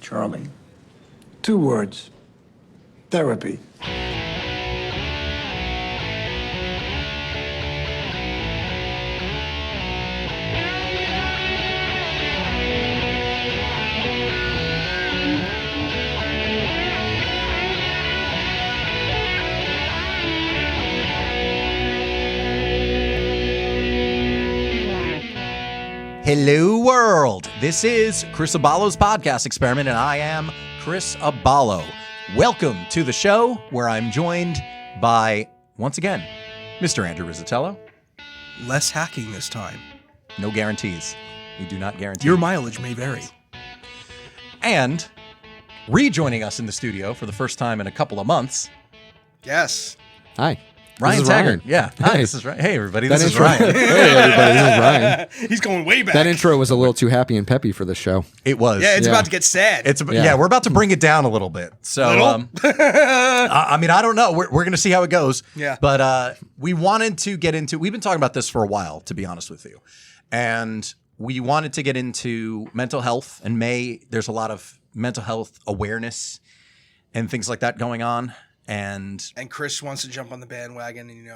Charlie. 2 words. Therapy. Hello, world. This is Chris Aballo's podcast experiment, and I am Chris Aballo. Welcome to the show where I'm joined by, once again, Mr. Andrew Rizzitello. Less hacking this time. No guarantees. We do not guarantee. Your mileage may vary. And rejoining us in the studio for the first time in a couple of months, Yes. Hi. Ryan This is Taggart. Ryan. Yeah. Hi, Hey. this is Ryan. Hey, everybody. That This is intro- Ryan. Hey, everybody. This is Ryan. He's going way back. That intro was a little too happy and peppy for the show. It was. Yeah, it's Yeah. about to get sad. Yeah, we're about to bring it down a little bit. So, Little? I mean, I don't know. We're going to see how it goes. Yeah. But we wanted to get into, we've been talking about this for a while, to be honest with you. And we wanted to get into mental health. And there's a lot of mental health awareness and things like that going on. And Chris wants to jump on the bandwagon and,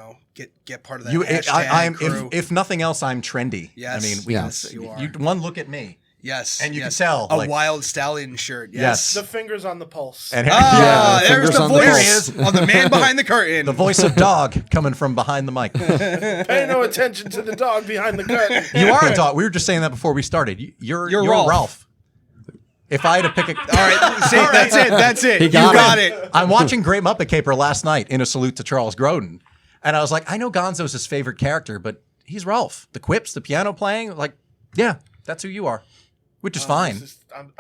get part of that you, hashtag I'm, crew. if nothing else, I'm trendy. Yes. I mean, Yes, you are. one look at me. Yes. and you yes. can tell, A like- wild stallion shirt. Yes. Yes. The fingers on the pulse. And Ah, Yeah, there's fingers the on the voice pulse. on the man behind the curtain. the voice of dog coming from behind the mic. Pay no attention to the dog behind the curtain. You are a dog. We were just saying that before we started. You're Ralph. Ralph. If I had to pick a... All right, see, that's it. That's it. He You got got it. I'm watching Great Muppet Caper last night in a salute to Charles Grodin. And I was like, I know Gonzo's his favorite character, but he's Ralph. The quips, the piano playing, like, yeah, that's who you are. Which is fine. I'm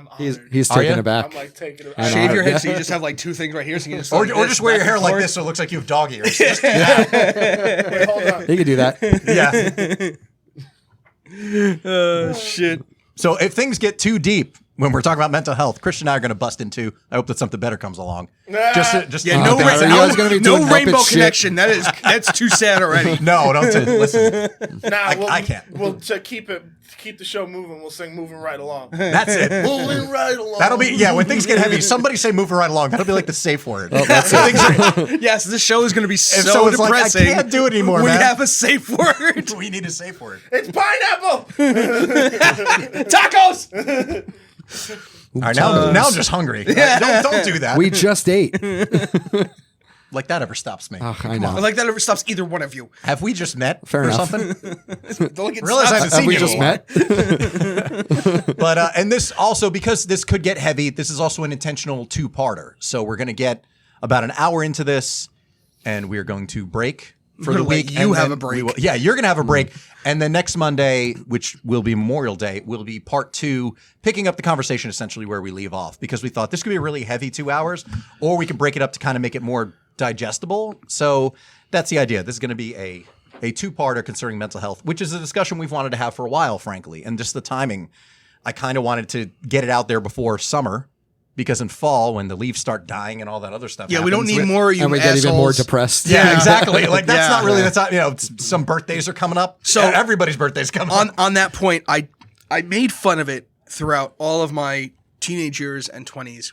honored. He's Are taken ya? aback. I'm like taking it. And Shave your Yeah. head so you just have like 2 things right here. So you can just Or like this, just wear your back hair and like forth. this so it looks like you have dog ears. Just do that. Wait, hold on. He could do that. Yeah. Shit. So if things get too deep when we're talking about mental health, Christian and I are going to bust into. I hope that something better comes along. Just Yeah, no, Okay, so you guys gonna be doing Muppet rainbow shit? connection. That's too sad already. No, don't listen. Nah, I can't. Well, to keep the show moving, we'll sing "Moving Right Along." That's it. Moving right along. That'll be, when things get heavy, somebody say moving right along. That'll be like the safe word. That's it. Yes, this show is going to be so so it's like, I depressing. can't do it anymore, We man. have a safe word. We need a safe word. It's pineapple. Tacos. All right, now I'm just hungry. Don't do that. We just ate. Like that ever stops me. Oh, I know. Like that ever stops either one of you. Have we just met Fair or enough. something? Don't get Realize I haven't stopped. seen Have we you just before. met? But and this also, because this could get heavy, this is also an intentional 2-parter. So we're going to get about an hour into this, and we're going to break for We're the gonna let week. you and have then a break. we will- yeah, you're going to have a break. And then next Monday, which will be Memorial Day, will be part 2, picking up the conversation essentially where we leave off, because we thought this could be a really heavy 2 hours, or we can break it up to kind of make it more digestible. So that's the idea. This is going to be a 2-parter concerning mental health, which is a discussion we've wanted to have for a while, frankly. And just the timing, I kind of wanted to get it out there before summer, because in fall, when the leaves start dying and all that other stuff Yeah, we don't happens, need more of you And we get assholes. even more depressed. Yeah, exactly. Like that's Yeah. not really the time. Some birthdays are coming up. So- Everybody's birthday's coming up. On that point, I made fun of it throughout all of my teenage years and 20s.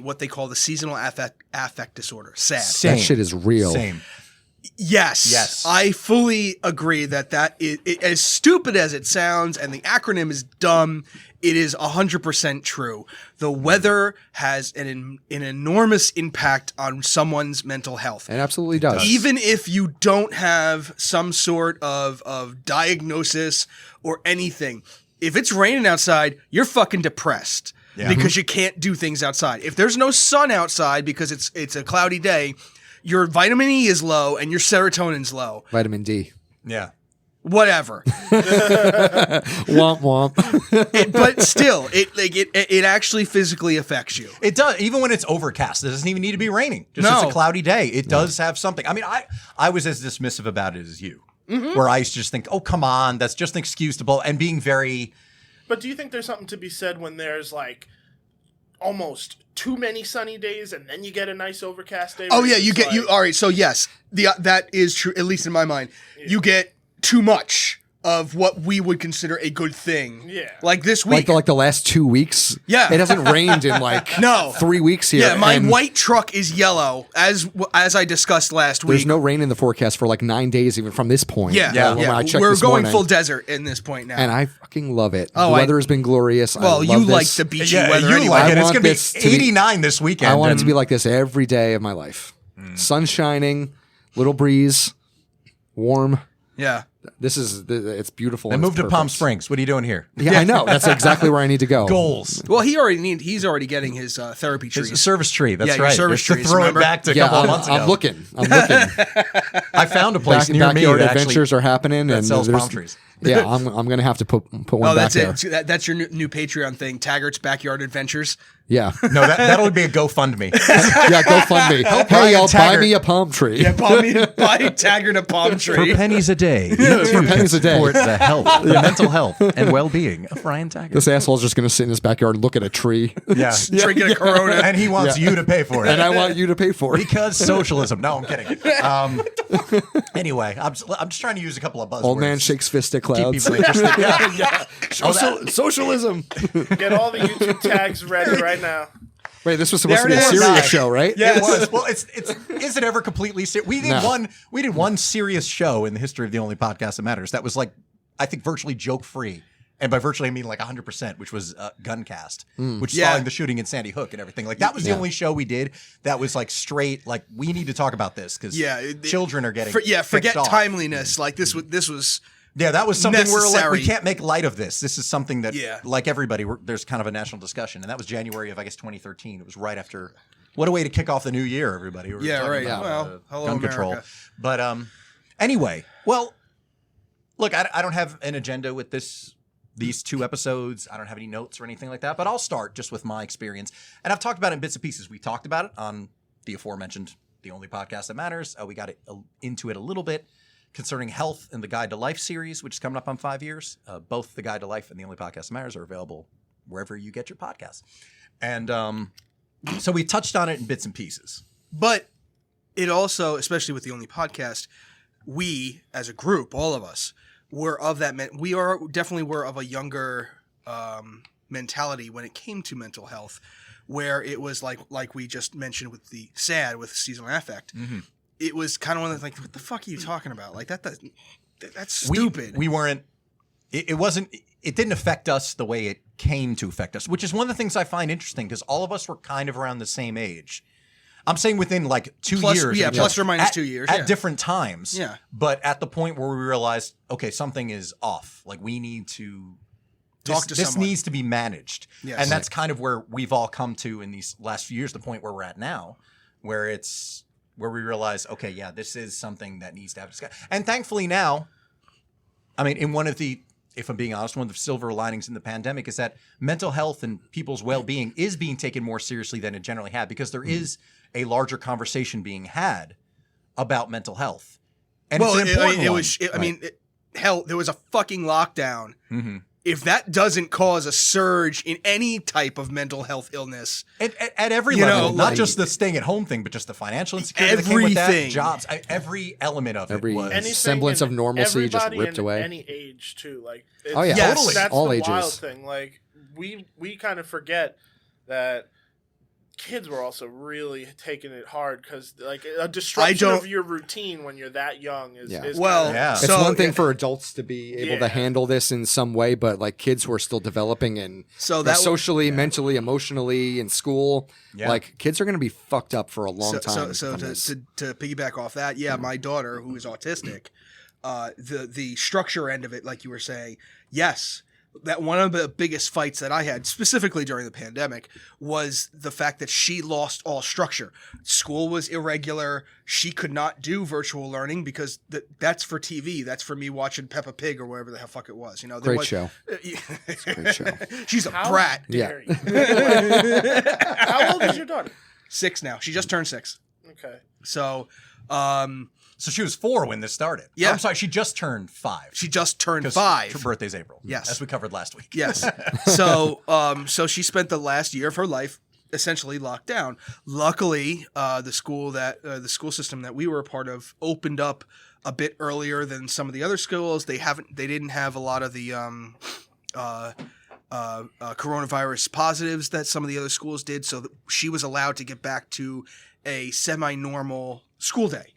What they call the seasonal affect disorder. SAD. Same. That shit is real. Same. Yes. I fully agree that is as stupid as it sounds, and the acronym is dumb. It is 100% true. The weather has an enormous impact on someone's mental health. It absolutely does. Even if you don't have some sort of diagnosis or anything, if it's raining outside, you're fucking depressed because you can't do things outside. If there's no sun outside because it's a cloudy day, your vitamin E is low and your serotonin's low. Vitamin D. Yeah. Whatever. Womp womp. But still, it actually physically affects you. It does. Even when it's overcast, it doesn't even need to be raining. Just No. it's a cloudy day. It does have something. I mean, I was as dismissive about it as you, where I used to just think, oh, come on, that's just an excuse to blow, and being very... But do you think there's something to be said when there's like almost too many sunny days and then you get a nice overcast day? Oh where yeah, it's you get like- all right. So yes, that is true. At least in my mind, you get too much of what we would consider a good thing. Yeah. Like this week. Like the last 2 weeks. Yeah. It hasn't rained in like No. 3 weeks here. yeah, my and white truck is yellow, as I discussed last week. There's no rain in the forecast for like 9 days, even from this point. Yeah, When I checked we're this going morning. full desert in this point now. And I fucking love it. Oh, the I- weather has been glorious. I well, love you this. like the beachy Yeah, weather you anyway. like it. I It's want going to this to be be- 89 this weekend. I want it and- to be like this every day of my life. Sun shining, little breeze, warm. Yeah. It's beautiful. Then and move it's to Palm perfect. Springs. What are you doing here? Yeah, I know. That's exactly where I need to go. Goals. Well, he's already getting his therapy It's trees. a service tree. That's Yeah, your right. service Just to trees, throw remember? it back to a Yeah, couple of months ago. I'm looking. I'm looking. I found a place near me backyard that actually adventures are happening, that and sells there's- palm trees. Yeah, I'm gonna have to put one Oh, back that's there. it. That's your new Patreon thing. Taggart's Backyard Adventures. Yeah, No, that'll be a GoFundMe. yeah. Go fund me. Hey, Brian y'all, buy Taggart. me a palm tree. Buy Taggart a palm tree. pennies a day. For pennies a day. Support the health, the mental health, and well-being of Brian Taggart. This asshole's just gonna sit in his backyard and look at a tree. Yeah. Drinking a Corona. And he wants you to pay for it. And I want you to pay for it. Because socialism. No, I'm kidding. Anyway, I'm just trying to use a couple of buzzwords. Old man shakes fist at Keep clouds. people interested. Yeah. Socialism. Get all the YouTube tags ready right now. Wait, this was supposed to be There a it is. serious show, right? Yes. It was. Well, it's is it ever completely serious? We did No. one serious show in the history of the only podcast that matters. That was like, I think, virtually joke free. And by virtually, I mean like 100%, which was Guncast, which is Yeah. following the shooting in Sandy Hook and everything. Like that was the only show we did that was like straight. Like we need to talk about this because children are getting forget picked off. timeliness. Like this was Yeah, that was something where like necessary. we can't make light of this. This is something that, Yeah. like everybody, there's kind of a national discussion, and that was January of I guess 2013. It was right after. What a way to kick off the new year, everybody. We were Yeah, talking right. about, Well, hello, gun America. control. But anyway, well, look, I don't have an agenda with these 2 episodes. I don't have any notes or anything like that. But I'll start just with my experience, and I've talked about it in bits and pieces. We talked about it on the aforementioned The Only Podcast That Matters. We got into it a little bit concerning health and the Guide to Life series, which is coming up on 5 years. Both the Guide to Life and The Only Podcast That Matters are available wherever you get your podcasts. And so we touched on it in bits and pieces. But it also, especially with the Only Podcast, we as a group, all of us, were of that. We definitely were of a younger mentality when it came to mental health, where it was like we just mentioned with the SAD, with seasonal affect. Mm-hmm. It was kind of one of the like, what the fuck are you talking about? Like that's stupid. We weren't. It wasn't. It didn't affect us the way it came to affect us, which is one of the things I find interesting because all of us were kind of around the same age. I'm saying within like 2 Plus- years. yeah, of each plus other. or minus At- 2 years, At yeah. different times. Yeah. But at the point where we realized, okay, something is off. Like we need to Talk to this someone. needs to be managed. Yes. And that's kind of where we've all come to in these last few years, the point where we're at now, where we realize, okay, yeah, this is something that needs to have discussion. And thankfully now, I mean, in one of the, if I'm being honest, one of the silver linings in the pandemic is that mental health and people's well-being is being taken more seriously than it generally had because there is a larger conversation being had about mental health. And well, it's an important one. Hell, there was a fucking lockdown. Mm-hmm. If that doesn't cause a surge in any type of mental health illness, At every You level, know, not like- just the staying at home thing, but just the financial insecurity that came with Everything. that, jobs, every element of Every- it was. Anything semblance and of normalcy just everybody ripped in away. Any age too, like Oh, yeah. Yes. totally. That's all the ages. wild thing. Like we kind of forget that kids were also really taking it hard because like a disruption of your routine when you're that young is Yeah. is Well, kinda- Yeah. It's So, one thing yeah. for adults to be able Yeah. to handle this in some way, but like kids who are still developing and So that- socially, mentally, emotionally in school, Yeah. like kids are going to be fucked up for a long time. So from this. to piggyback off that, yeah, my daughter who is autistic, the structure end of it, like you were saying, yes. That one of the biggest fights that I had, specifically during the pandemic, was the fact that she lost all structure. School was irregular. She could not do virtual learning because that's for TV. That's for me watching Peppa Pig or whatever the hell fuck it was. You know, Great show. Great show. She's a How brat. dare you? How old is your daughter? 6 now. She just turned 6. Okay. So, So she was 4 when this started. Yeah. I'm sorry, she just turned 5. she just turned 'Cause 5. Her birthday's April. Yes. As we covered last week. Yes. So she spent the last year of her life essentially locked down. Luckily, the school system that we were a part of opened up a bit earlier than some of the other schools. They didn't have a lot of the coronavirus positives that some of the other schools did, so she was allowed to get back to a semi-normal school day.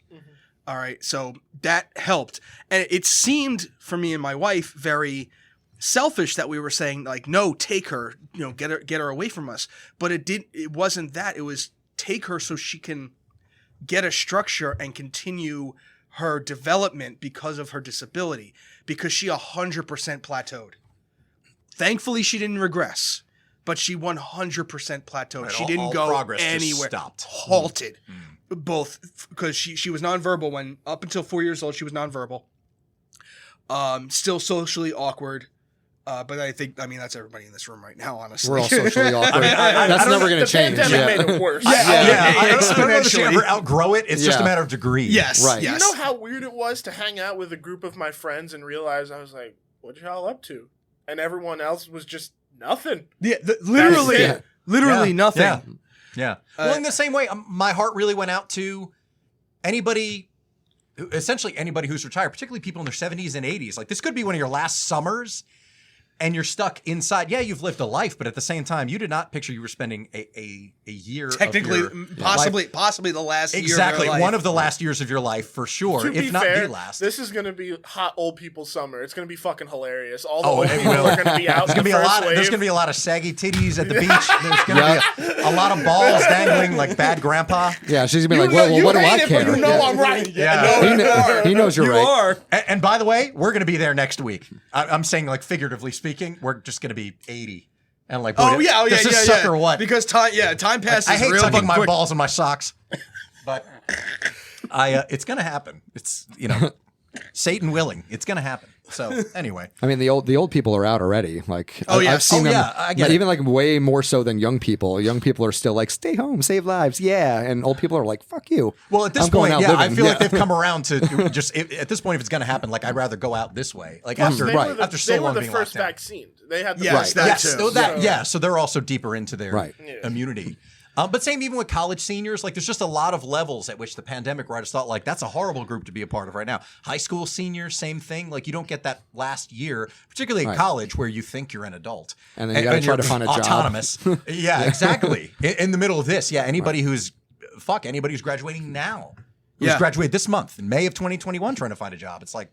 All right, so that helped. And it seemed for me and my wife very selfish that we were saying, like, no, take her, get her away from us. But it wasn't that. It was take her so she can get a structure and continue her development because of her disability, because she 100% plateaued. Thankfully, she didn't regress, but she 100% plateaued. Right, she didn't all go progress just anywhere. stopped. Halted. Both because she was nonverbal when up until 4 years old. She was nonverbal. Still socially awkward. But I mean, that's everybody in this room right now, honestly. We're all socially awkward. I That's don't never know. going to change. Pandemic Yeah. made it worse. I don't know if she exponentially. ever outgrow it. It's just a Yeah. matter of degree. Yes. Right. Yes. You know how weird it was to hang out with a group of my friends and realize I was like, what y'all up to? And everyone else was just nothing. Yeah, literally, That's it. literally nothing. Yeah. Yeah. Well, in the same way, my heart really went out to essentially anybody who's retired, particularly people in their 70s and 80s. Like, this could be one of your last summers, and you're stuck inside. Yeah, you've lived a life, but at the same time, you did not picture you were spending a year Technically, of your possibly the last exactly year of your one life. of the last years of your life for sure, To if be not fair, the last. this is going to be hot old people summer. It's going to be fucking hilarious. All the Oh, old it people will. are going to be out There's in gonna the be a first lot. wave. There's gonna be a lot of saggy titties at the beach. There's gonna be a lot of balls dangling like bad grandpa. Yeah, she's going to be like, well, what do I care? But you know Yeah. I'm right. Yeah. He knows you're You right. are. And by the way, we're gonna be there next week. I'm saying, like, figuratively speaking, we're just gonna be 80 and like, Oh boy, yeah, does this suck or what? Because time passes I hate real tucking my quick. balls in my socks, but it's gonna happen. It's Satan willing, it's gonna happen. So anyway, I mean, the old people are out already. Like, Oh, yeah. I've seen Oh, them. yeah, I get it. Even like way more so than young people. Young people are still like, stay home, save lives, yeah. And old people are like, fuck you. well, at this I'm going point, out yeah, I living. feel Yeah. like they've come around to just at this point, if it's gonna happen, like, I'd rather go out this way. Like Plus, after they were after so they long were the being first locked down. vaccine. They had the Yes, first that Yes, too. so so they're also deeper into their Right. immunity. But same even with college seniors, like, there's just a lot of levels at which the pandemic writers thought, like, that's a horrible group to be a part of right now. High school seniors, same thing. Like, you don't get that last year, particularly in Right. college, where you think you're an adult. And then you gotta try you're to find a job. autonomous. Yeah, exactly. In the middle of this, anybody who's graduating now, who's graduated this month in May of 2021, trying to find a job. It's like,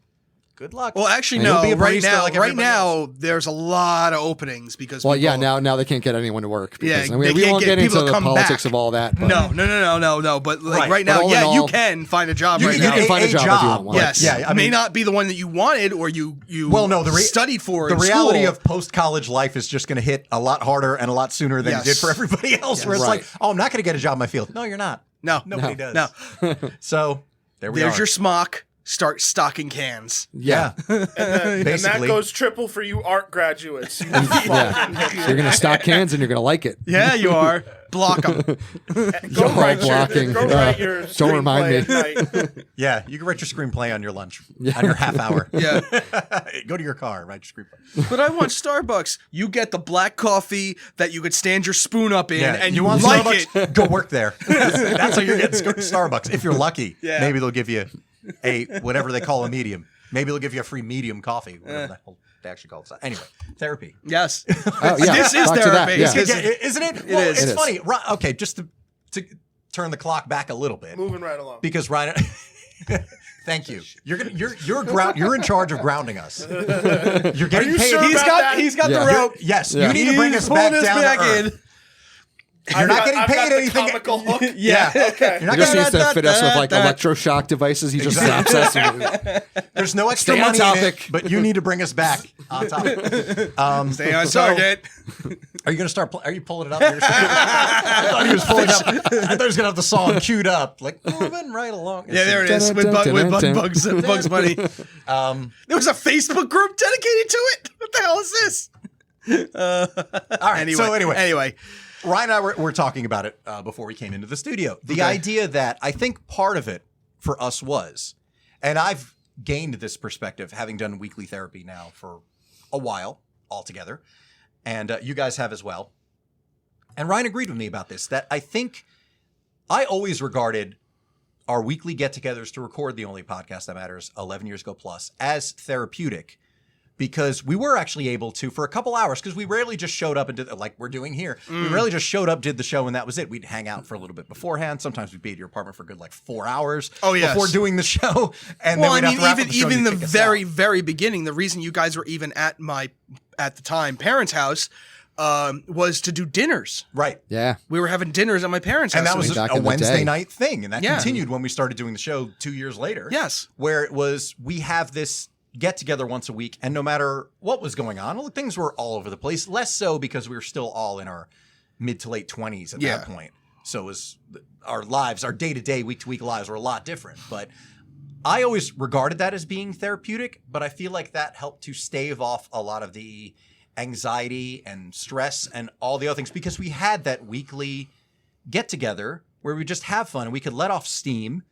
good luck. Well, actually, And you'll no. be a Right barista now, like everybody else. there's a lot of openings because. Well, people, now they can't get anyone to work. Yeah, Because, they we can't won't get get into people to the come politics back. of all that. But No. But like Right. right But now, all in you all, can find a job you right can now. get can find a job if you want one. Yes. Yeah, I may mean, not be the one that you wanted or you Well, no, studied for. The in reality school. of post-college life is just going to hit a lot harder and a lot sooner than it did Yes. for everybody else. Where it's Right. like, oh, I'm not going to get a job in my field. No, you're not. no, Nobody does. no. So there we There's are. your smock. Start stocking cans. yeah. And that Basically. goes triple for you art graduates. You Yeah. You're going to stock cans and you're going to like it. Yeah, you are. Block them. go write blocking. Your, go write your Don't remind screenplay me. at night. Yeah, you can write your screenplay on your lunch, on your half hour. Yeah. Go to your car, write your screenplay. But I want Starbucks. You get the black coffee that you could stand your spoon up in, and you want like Starbucks? it. Go work there. That's how you're getting Starbucks. If you're lucky, Yeah. maybe they'll give you a whatever they call a medium. Maybe they'll give you a free medium coffee. Whatever the hell they actually call it. Anyway, therapy. Yes. Oh, yeah. This is Back to that, therapy. yeah. This Yeah, is- isn't it? Well, is. it's It is. funny. Right, okay, just to turn the clock back a little bit, Moving right along. because Ryan, thank you. You're in charge of grounding us. You're getting you paid. sure about that? He's got Yeah. the rope. Yes, Yeah. you need to bring He's us back pulling us down back to earth. in. You're not getting I've paid got the anything. comical hook. Yeah. Okay. You're not He just getting needs to fit us with like that. electroshock devices. He just zaps us. There's no extra Stay on money in it, topic. but you need to bring us back on topic. Stay on target. Are you going to start? Are you pulling it up? I thought he was pulling up. I thought he was going to have the song queued up, like moving right along. Yeah, there it is. With Bugs Bunny. There was a Facebook group dedicated to it. What the hell is this? All right. Anyway. Ryan and I were talking about it before we came into the studio. The idea that I think part of it for us was, and I've gained this perspective having done weekly therapy now for a while altogether, and you guys have as well. And Ryan agreed with me about this, that I think I always regarded our weekly get-togethers to record the only podcast that matters 11 years ago plus as therapeutic, because we were actually able to, for a couple hours, because we rarely just showed up and did, like we're doing here, we rarely just showed up, did the show, and that was it. We'd hang out for a little bit beforehand. Sometimes we'd be at your apartment for a good 4 hours before doing the show. And then we'd have to wrap up the show even and the kick us very, out. very beginning, the reason you guys were even at the time, parents' house, was to do dinners. Right. Yeah. We were having dinners at my parents' house. And that was Back a in the Wednesday day. night thing. And that Yeah. continued when we started doing the show 2 years later. Yes. Where it was, we have this get together once a week. And no matter what was going on, well, things were all over the place. Less so because we were still all in our mid to late 20s at that point. So it was our lives, our day-to-day, week-to-week lives were a lot different. But I always regarded that as being therapeutic. But I feel like that helped to stave off a lot of the anxiety and stress and all the other things, because we had that weekly get together where we just have fun and we could let off steam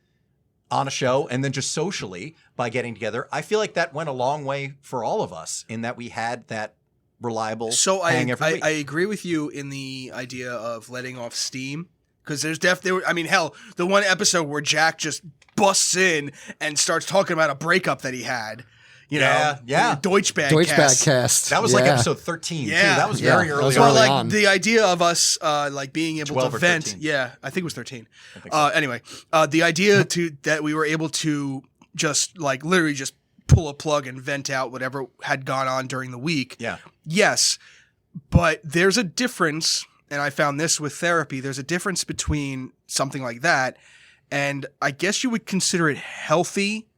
on a show and then just socially by getting together. I feel like that went a long way for all of us in that we had that reliable hang every week. I agree with you in the idea of letting off steam, because there's definitely, I mean, hell, the one episode where Jack just busts in and starts talking about a breakup that he had. You know, Deutschbag cast. That was like episode 13 too. That was very early was on. Or early like on. the idea of us being able 12 to or vent. 13. Yeah, I think it was 13. so. Anyway, the idea that we were able to just literally just pull a plug and vent out whatever had gone on during the week. Yeah. Yes, but there's a difference, and I found this with therapy. There's a difference between something like that, and I guess you would consider it healthy.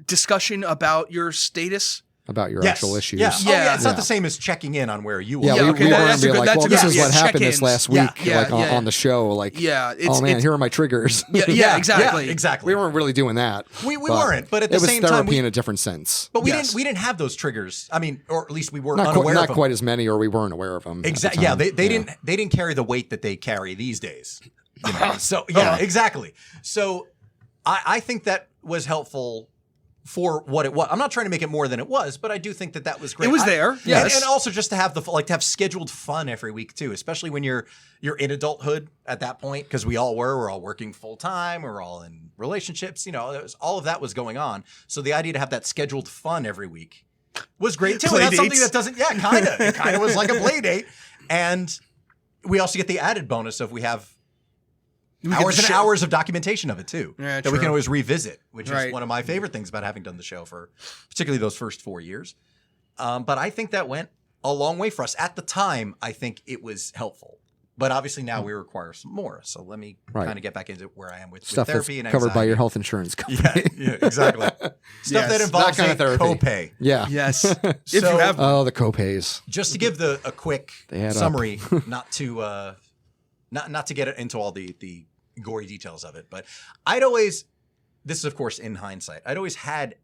Discussion about your status. About your actual issues. Yeah. Yeah. It's not the same as checking in on where you are. Yeah, Yeah, we okay, weren't that's a being good- like, that's well, a this good- is yeah, what happened this check-ins. last Yeah, week, yeah, on the show. Like, Yeah, here are my triggers. Yeah, exactly. Yeah, exactly. We weren't really doing that. We but weren't, but at the it was same therapy time, we, in a different sense. but we Yes. didn't have those triggers. I mean, or at least we were Not, unaware not of them. quite as many, or we weren't aware of them. Exactly. Yeah, they didn't carry the weight that they carry these days. You know? So yeah, exactly. So I think that was helpful for what it was. I'm not trying to make it more than it was, but I do think that was great. It was there, yes. And also just to have to have scheduled fun every week too, especially when you're in adulthood at that point, because we're all working full time, we're all in relationships, all of that was going on. So the idea to have that scheduled fun every week was great too. Play And that's something dates. that doesn't, it kind of was like a play date. And we also get the added bonus of we have hours and hours of documentation of it too, Yeah, that we true. can always revisit, which Right. is one of my favorite things about having done the show for particularly those first 4 years. But I think that went a long way for us. At the time, I think it was helpful. But obviously now we require some more. So let me Right. kind of get back into where I am with Stuff that's therapy and covered by anxiety. your health insurance company. Yeah, exactly. Stuff Yes, that involves that kind of therapy. copay. Yeah. Yes. If So- you have Oh, the copays. Just to give a quick They add up. summary, not to get into all the gory details of it, but this is of course in hindsight, I'd always had,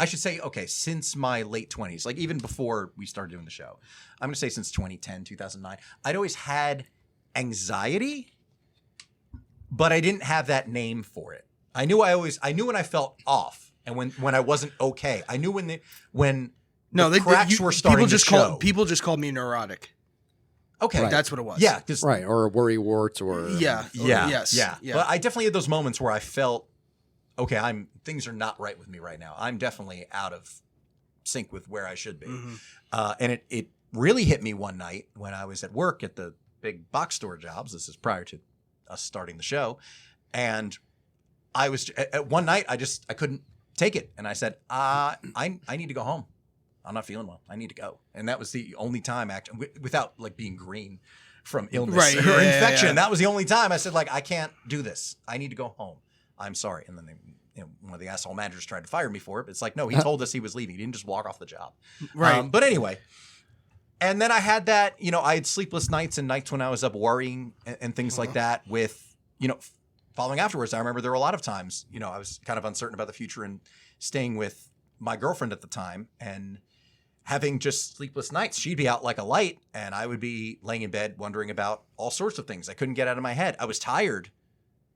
I should say, okay, since my late 20s, like even before we started doing the show, I'm going to say since 2010, 2009, I'd always had anxiety, but I didn't have that name for it. I knew when I felt off and when I wasn't okay. I knew when the cracks were starting to show. People just called me neurotic. Okay, Right. That's what it was. yeah, 'cause- Right. Or worry warts or. Yeah. Yeah. Yes. Yeah. Yeah. But I definitely had those moments where I felt, okay, things are not right with me right now. I'm definitely out of sync with where I should be. And it really hit me one night when I was at work at the big box store jobs. This is prior to us starting the show. And I was at one night, I couldn't take it. And I said, I need to go home. I'm not feeling well. I need to go. And that was the only time, without being green from illness Right, or yeah, infection. yeah. That was the only time I said, I can't do this. I need to go home. I'm sorry. And then one of the asshole managers tried to fire me for it. But it's like, no, he told us he was leaving. He didn't just walk off the job. Right. But anyway, and then I had that, I had sleepless nights and nights when I was up worrying and things like that with, following afterwards. I remember there were a lot of times, I was kind of uncertain about the future and staying with my girlfriend at the time and having just sleepless nights. She'd be out like a light and I would be laying in bed wondering about all sorts of things I couldn't get out of my head. I was tired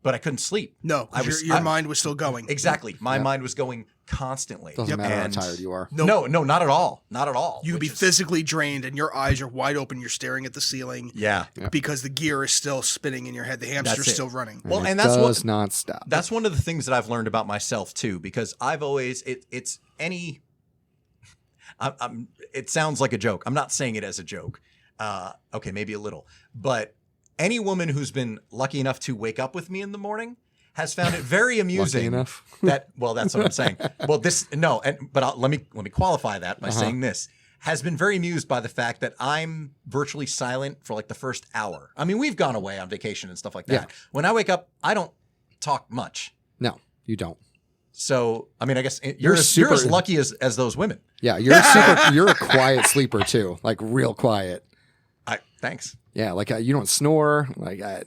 but I couldn't sleep. No, your mind was still going. Exactly. My mind was going constantly. Doesn't matter how tired you are. No, not at all. Not at all. You would be physically drained and your eyes are wide open. You're staring at the ceiling. Yeah. Because the gear is still spinning in your head. The hamster's still running. Well, and that's does not stop. That's one of the things that I've learned about myself too, because I've always it sounds like a joke. I'm not saying it as a joke. Okay, maybe a little. But any woman who's been lucky enough to wake up with me in the morning has found it very amusing. Lucky enough? That's what I'm saying. Well, let me qualify that by saying this. Has been very amused by the fact that I'm virtually silent for like the first hour. I mean, we've gone away on vacation and stuff like that. Yeah. When I wake up, I don't talk much. No, you don't. So, I mean, I guess you're as lucky as those women. Yeah, you're a quiet sleeper too, like real quiet. Thanks. Yeah, like you don't snore. Like I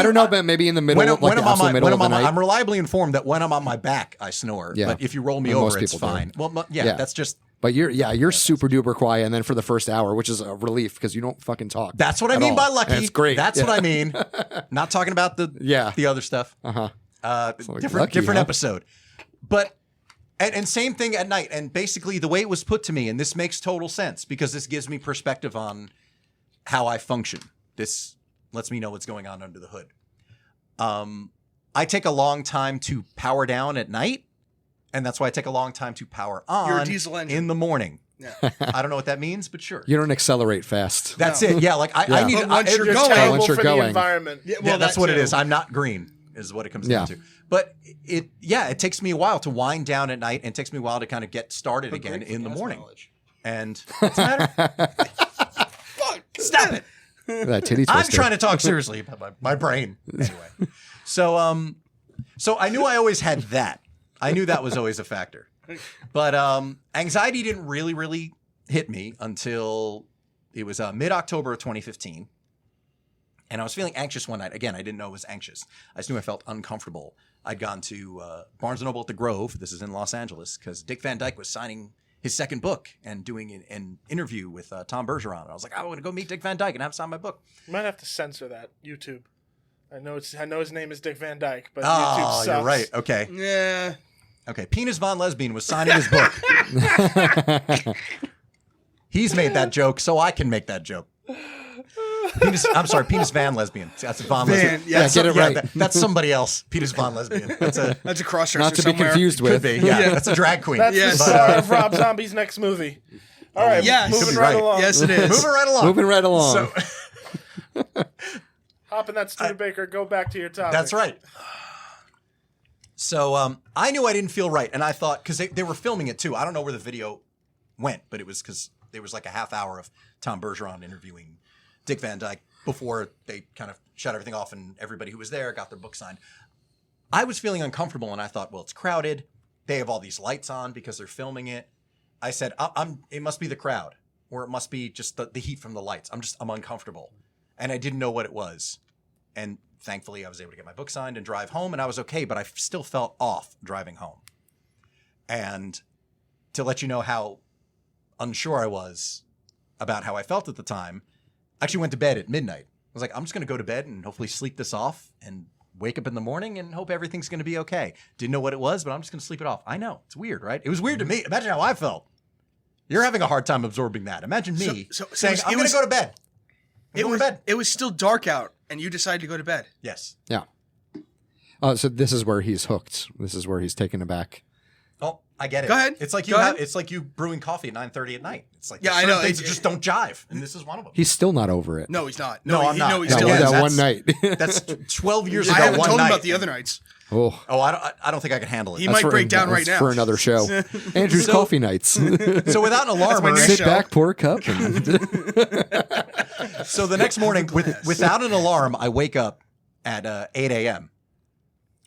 don't know, but maybe in the middle, middle of the night. I'm reliably informed that when I'm on my back, I snore. Yeah. But if you roll me over, it's fine. Do. Well, that's just. But you're super duper quiet, and then for the first hour, which is a relief because you don't fucking talk. That's what I mean by lucky. And it's great. That's what I mean. Not talking about the other stuff. Different episode. But and same thing at night. And basically the way it was put to me, and this makes total sense because this gives me perspective on how I function. This lets me know what's going on under the hood. I take a long time to power down at night, and that's why I take a long time to power on You're a diesel engine. in the morning. Yeah. I don't know what that means, but sure. You don't accelerate fast. That's it. Yeah, like I need once you're You're going, terrible you're for going. the environment. Yeah, that's what it is. I'm not green, is what it comes down to. But it takes me a while to wind down at night, and it takes me a while to kind of get started again in the morning. And what's the matter? Stop it. That titty twister. I'm trying to talk seriously about my brain. Anyway. So I knew I always had that. I knew that was always a factor. But anxiety didn't really hit me until it was mid-October of 2015. And I was feeling anxious one night. Again, I didn't know it was anxious. I just knew I felt uncomfortable. I'd gone to Barnes & Noble at the Grove. This is in Los Angeles because Dick Van Dyke was signing his second book and doing an interview with Tom Bergeron. And I was like, I want to go meet Dick Van Dyke and have him sign my book. You might have to censor that. YouTube. I know his name is Dick Van Dyke, but YouTube sucks. You're right. Okay. Yeah. Okay. Penis Von Lesbian was signing his book. He's made that joke, so I can make that joke. Penis Van Lesbian. That's a Von Lesbian. Yeah, get it right. That's somebody else. Penis Von Lesbian. That's a cross-dresser not to be somewhere. confused with. Could be. Yeah, that's a drag queen. That's the star of Rob Zombie's next movie. All right, Yes. moving Could be right right. along. Yes, it is. Moving right along. So, Hop in that Studebaker. Go back to your topic. that's right. So I knew I didn't feel right, and I thought because they were filming it too. I don't know where the video went, but it was because there was like a half hour of Tom Bergeron interviewing Dick Van Dyke before they kind of shut everything off and everybody who was there got their book signed. I was feeling uncomfortable, and I thought, well, it's crowded. They have all these lights on because they're filming it. I said, it must be the crowd, or it must be just the heat from the lights. I'm uncomfortable. And I didn't know what it was. And thankfully, I was able to get my book signed and drive home, and I was okay, but I still felt off driving home. And to let you know how unsure I was about how I felt at the time, I actually went to bed at midnight. I was like, I'm just going to go to bed and hopefully sleep this off and wake up in the morning and hope everything's going to be okay. Didn't know what it was, but I'm just going to sleep it off. I know. It's weird, right? It was weird to me. Imagine how I felt. You're having a hard time absorbing that. Imagine me saying, I'm going to go to bed. It was still dark out, and you decided to go to bed. Yes. Yeah. So this is where he's hooked. This is where he's taken aback. Oh, I get it. Go ahead. It's like it's like you brewing coffee at 9:30 at night. It's like I know things that just don't jive, and this is one of them. He's still not over it. No, he's not. No, I'm not. No, he's No, still yeah, is. that one night. That's 12 years I ago. haven't one told him night. about the other nights. Oh, I don't think I can handle it. He might break down right that's now. for another show. Andrew's coffee nights. So without an alarm, my or next Sit show. back, pour a cup. And so the next morning, without an alarm, I wake up at 8 a.m.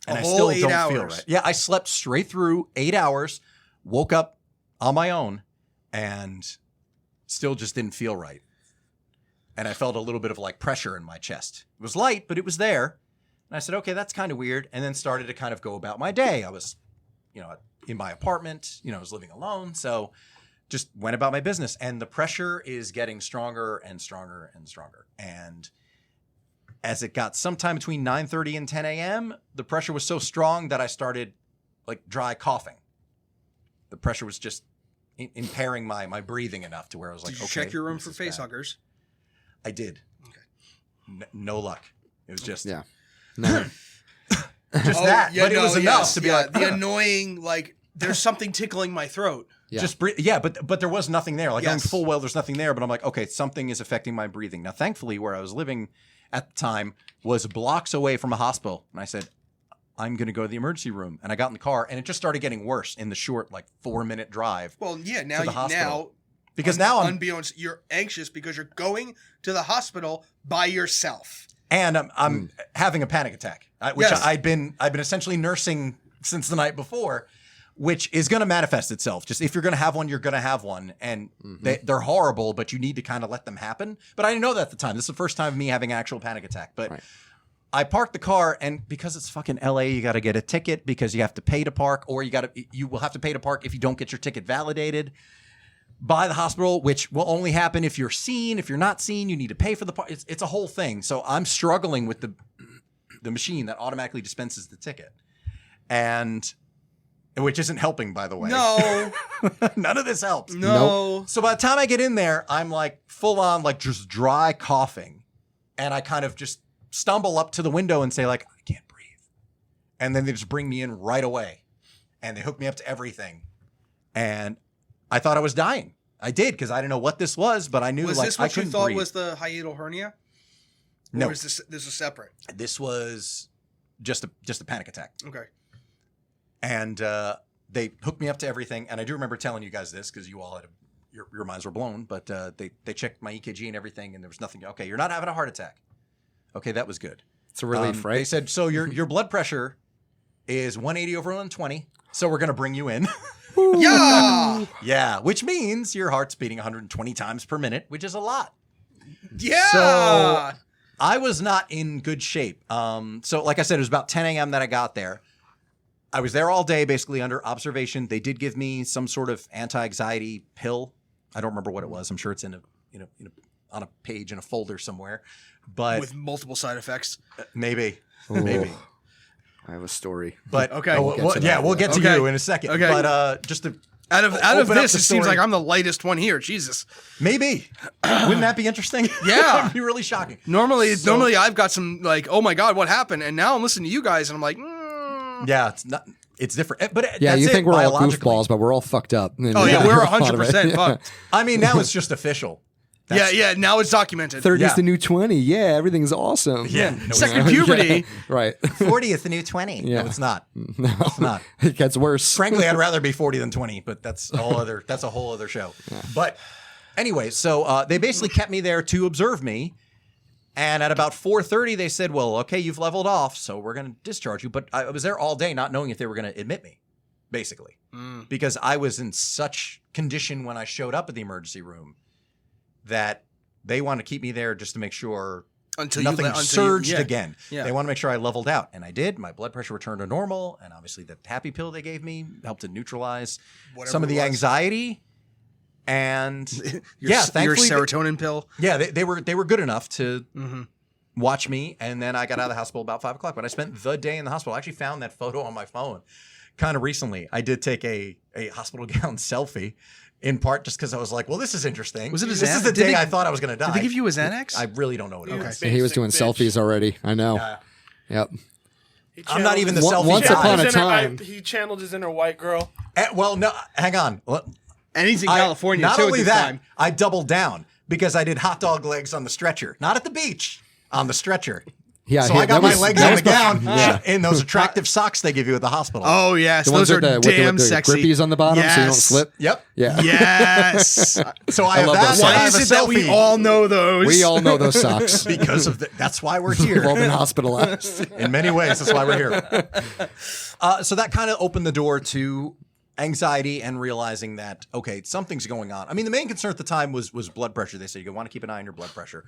and I whole still 8 don't hours. feel right. Yeah, I slept straight through 8 hours, woke up on my own, and still just didn't feel right. And I felt a little bit of like pressure in my chest. It was light, but it was there. And I said, okay, that's kind of weird. And then started to kind of go about my day. I was, in my apartment, I was living alone. So just went about my business. And the pressure is getting stronger and stronger and stronger. And as it got sometime between 9:30 and 10 a.m., the pressure was so strong that I started like dry coughing. The pressure was just impairing my breathing enough to where I was like, Did you okay, check your room this for is face bad. huggers? I did. Okay. No luck. It was just Yeah. No. just that. Yeah, but it was enough to be like the annoying, like, there's something tickling my throat. Yeah. just breathe. Yeah, but there was nothing there. Like knowing Yes. full well there's nothing there, but I'm like, okay, something is affecting my breathing. Now, thankfully, where I was living at the time was blocks away from a hospital, and I said, I'm going to go to the emergency room. And I got in the car, and it just started getting worse in the short, like 4-minute drive. Well, yeah, now the hospital. now Because now I'm unbeknownst, you're anxious because you're going to the hospital by yourself. and I'm having a panic attack, which Yes. I'd been essentially nursing since the night before, which is going to manifest itself. Just if you're going to have one, you're going to have one, and they're horrible, but you need to kind of let them happen. But I didn't know that at the time. This is the first time of me having an actual panic attack. But Right. I parked the car, and because it's fucking LA, you got to get a ticket because you have to pay to park, or you will have to pay to park if you don't get your ticket validated by the hospital, which will only happen if you're seen. If you're not seen, you need to pay for the park. It's a whole thing. So I'm struggling with the machine that automatically dispenses the ticket, and which isn't helping, by the way. No, None of this helps. no. So by the time I get in there, I'm like full on like just dry coughing, and I kind of just stumble up to the window and say like, I can't breathe, and then they just bring me in right away, and they hook me up to everything, and I thought I was dying. I did because I didn't know what this was, but I knew Was like this I what you couldn't thought breathe. was the hiatal hernia? No. Or is this was separate? This was just a panic attack. Okay. And they hooked me up to everything. And I do remember telling you guys this because you all had your minds were blown. But they checked my EKG and everything, and there was nothing. Okay, you're not having a heart attack. Okay, that was good. It's a relief, right? They said so. Your blood pressure is 180 over 120. So we're gonna bring you in. Yeah. Yeah, which means your heart's beating 120 times per minute, which is a lot. Yeah. So I was not in good shape. So like I said, it was about 10 a.m. that I got there. I was there all day, basically under observation. They did give me some sort of anti-anxiety pill. I don't remember what it was. I'm sure it's on a page in a folder somewhere. But With multiple side effects. maybe. I have a story. But Okay. we'll We'll get to we'll get to Okay. you in a second. Okay. But just to Out of open up this, the it seems story. like I'm the lightest one here. Jesus. maybe wouldn't that be interesting? Yeah. That'd be really shocking. Normally So- I've got some like, oh my God, what happened? And now I'm listening to you guys and I'm like, Yeah, it's different. But Yeah, that's you think it, we're all biologically. goofballs, but we're all fucked up. oh yeah, we're 100% fucked. I mean, now it's just official. Yeah. Now it's documented. 30's Yeah. the new 20. Yeah, everything's awesome. Yeah. No, it's Second not. puberty. Right. 40 is the new 20. Yeah. No, it's not. No, It's not. it gets worse. Frankly, I'd rather be 40 than 20, but that's a whole other show. But anyway, so they basically kept me there to observe me. And at about 4:30, they said, well, okay, you've leveled off, so we're going to discharge you. But I was there all day not knowing if they were going to admit me, basically. Because I was in such condition when I showed up at the emergency room that they want to keep me there just to make sure Until nothing surged again. Yeah. They want to make sure I leveled out, and I did. My blood pressure returned to normal, and obviously the happy pill they gave me helped to neutralize Whatever some of it the was. anxiety. And Your yeah, your thankfully, serotonin pill. yeah, they were good enough to Mm-hmm. watch me, and then I got out of the hospital about 5 o'clock. But I spent the day in the hospital. I actually found that photo on my phone kind of recently. I did take a hospital gown selfie. In part, just because I was like, "Well, this is interesting." Was it a This is Xanax? the Did day they- I thought I was going to die. Did they give you a Xanax? I really don't know what it Okay. was. He was doing Basic bitch. selfies already. I know. Yeah. Yep. I'm not even the Once selfie guy. upon a time. He channeled his inner white girl. Well, no, hang on. Well, And he's in I- California Not too only at this that, time. I doubled down because I did hot dog legs on the stretcher, not at the beach, on the stretcher. Yeah. So he- I got that my was- legs that on was the gown Yeah. in those attractive socks they give you at the hospital. Oh yes, The those ones are with the, damn with the sexy. grippies on the bottom so you don't Yes. slip. Yep. Yeah. Yes. So I have love that. those and I Why have is a it that we selfie all know those? We all know those socks. because of that's why we're We've all been here. hospitalized. In many ways, that's why we're here. So that kind of opened the door to anxiety and realizing that, okay, something's going on. I mean, the main concern at the time was blood pressure. They said you want to keep an eye on your blood pressure,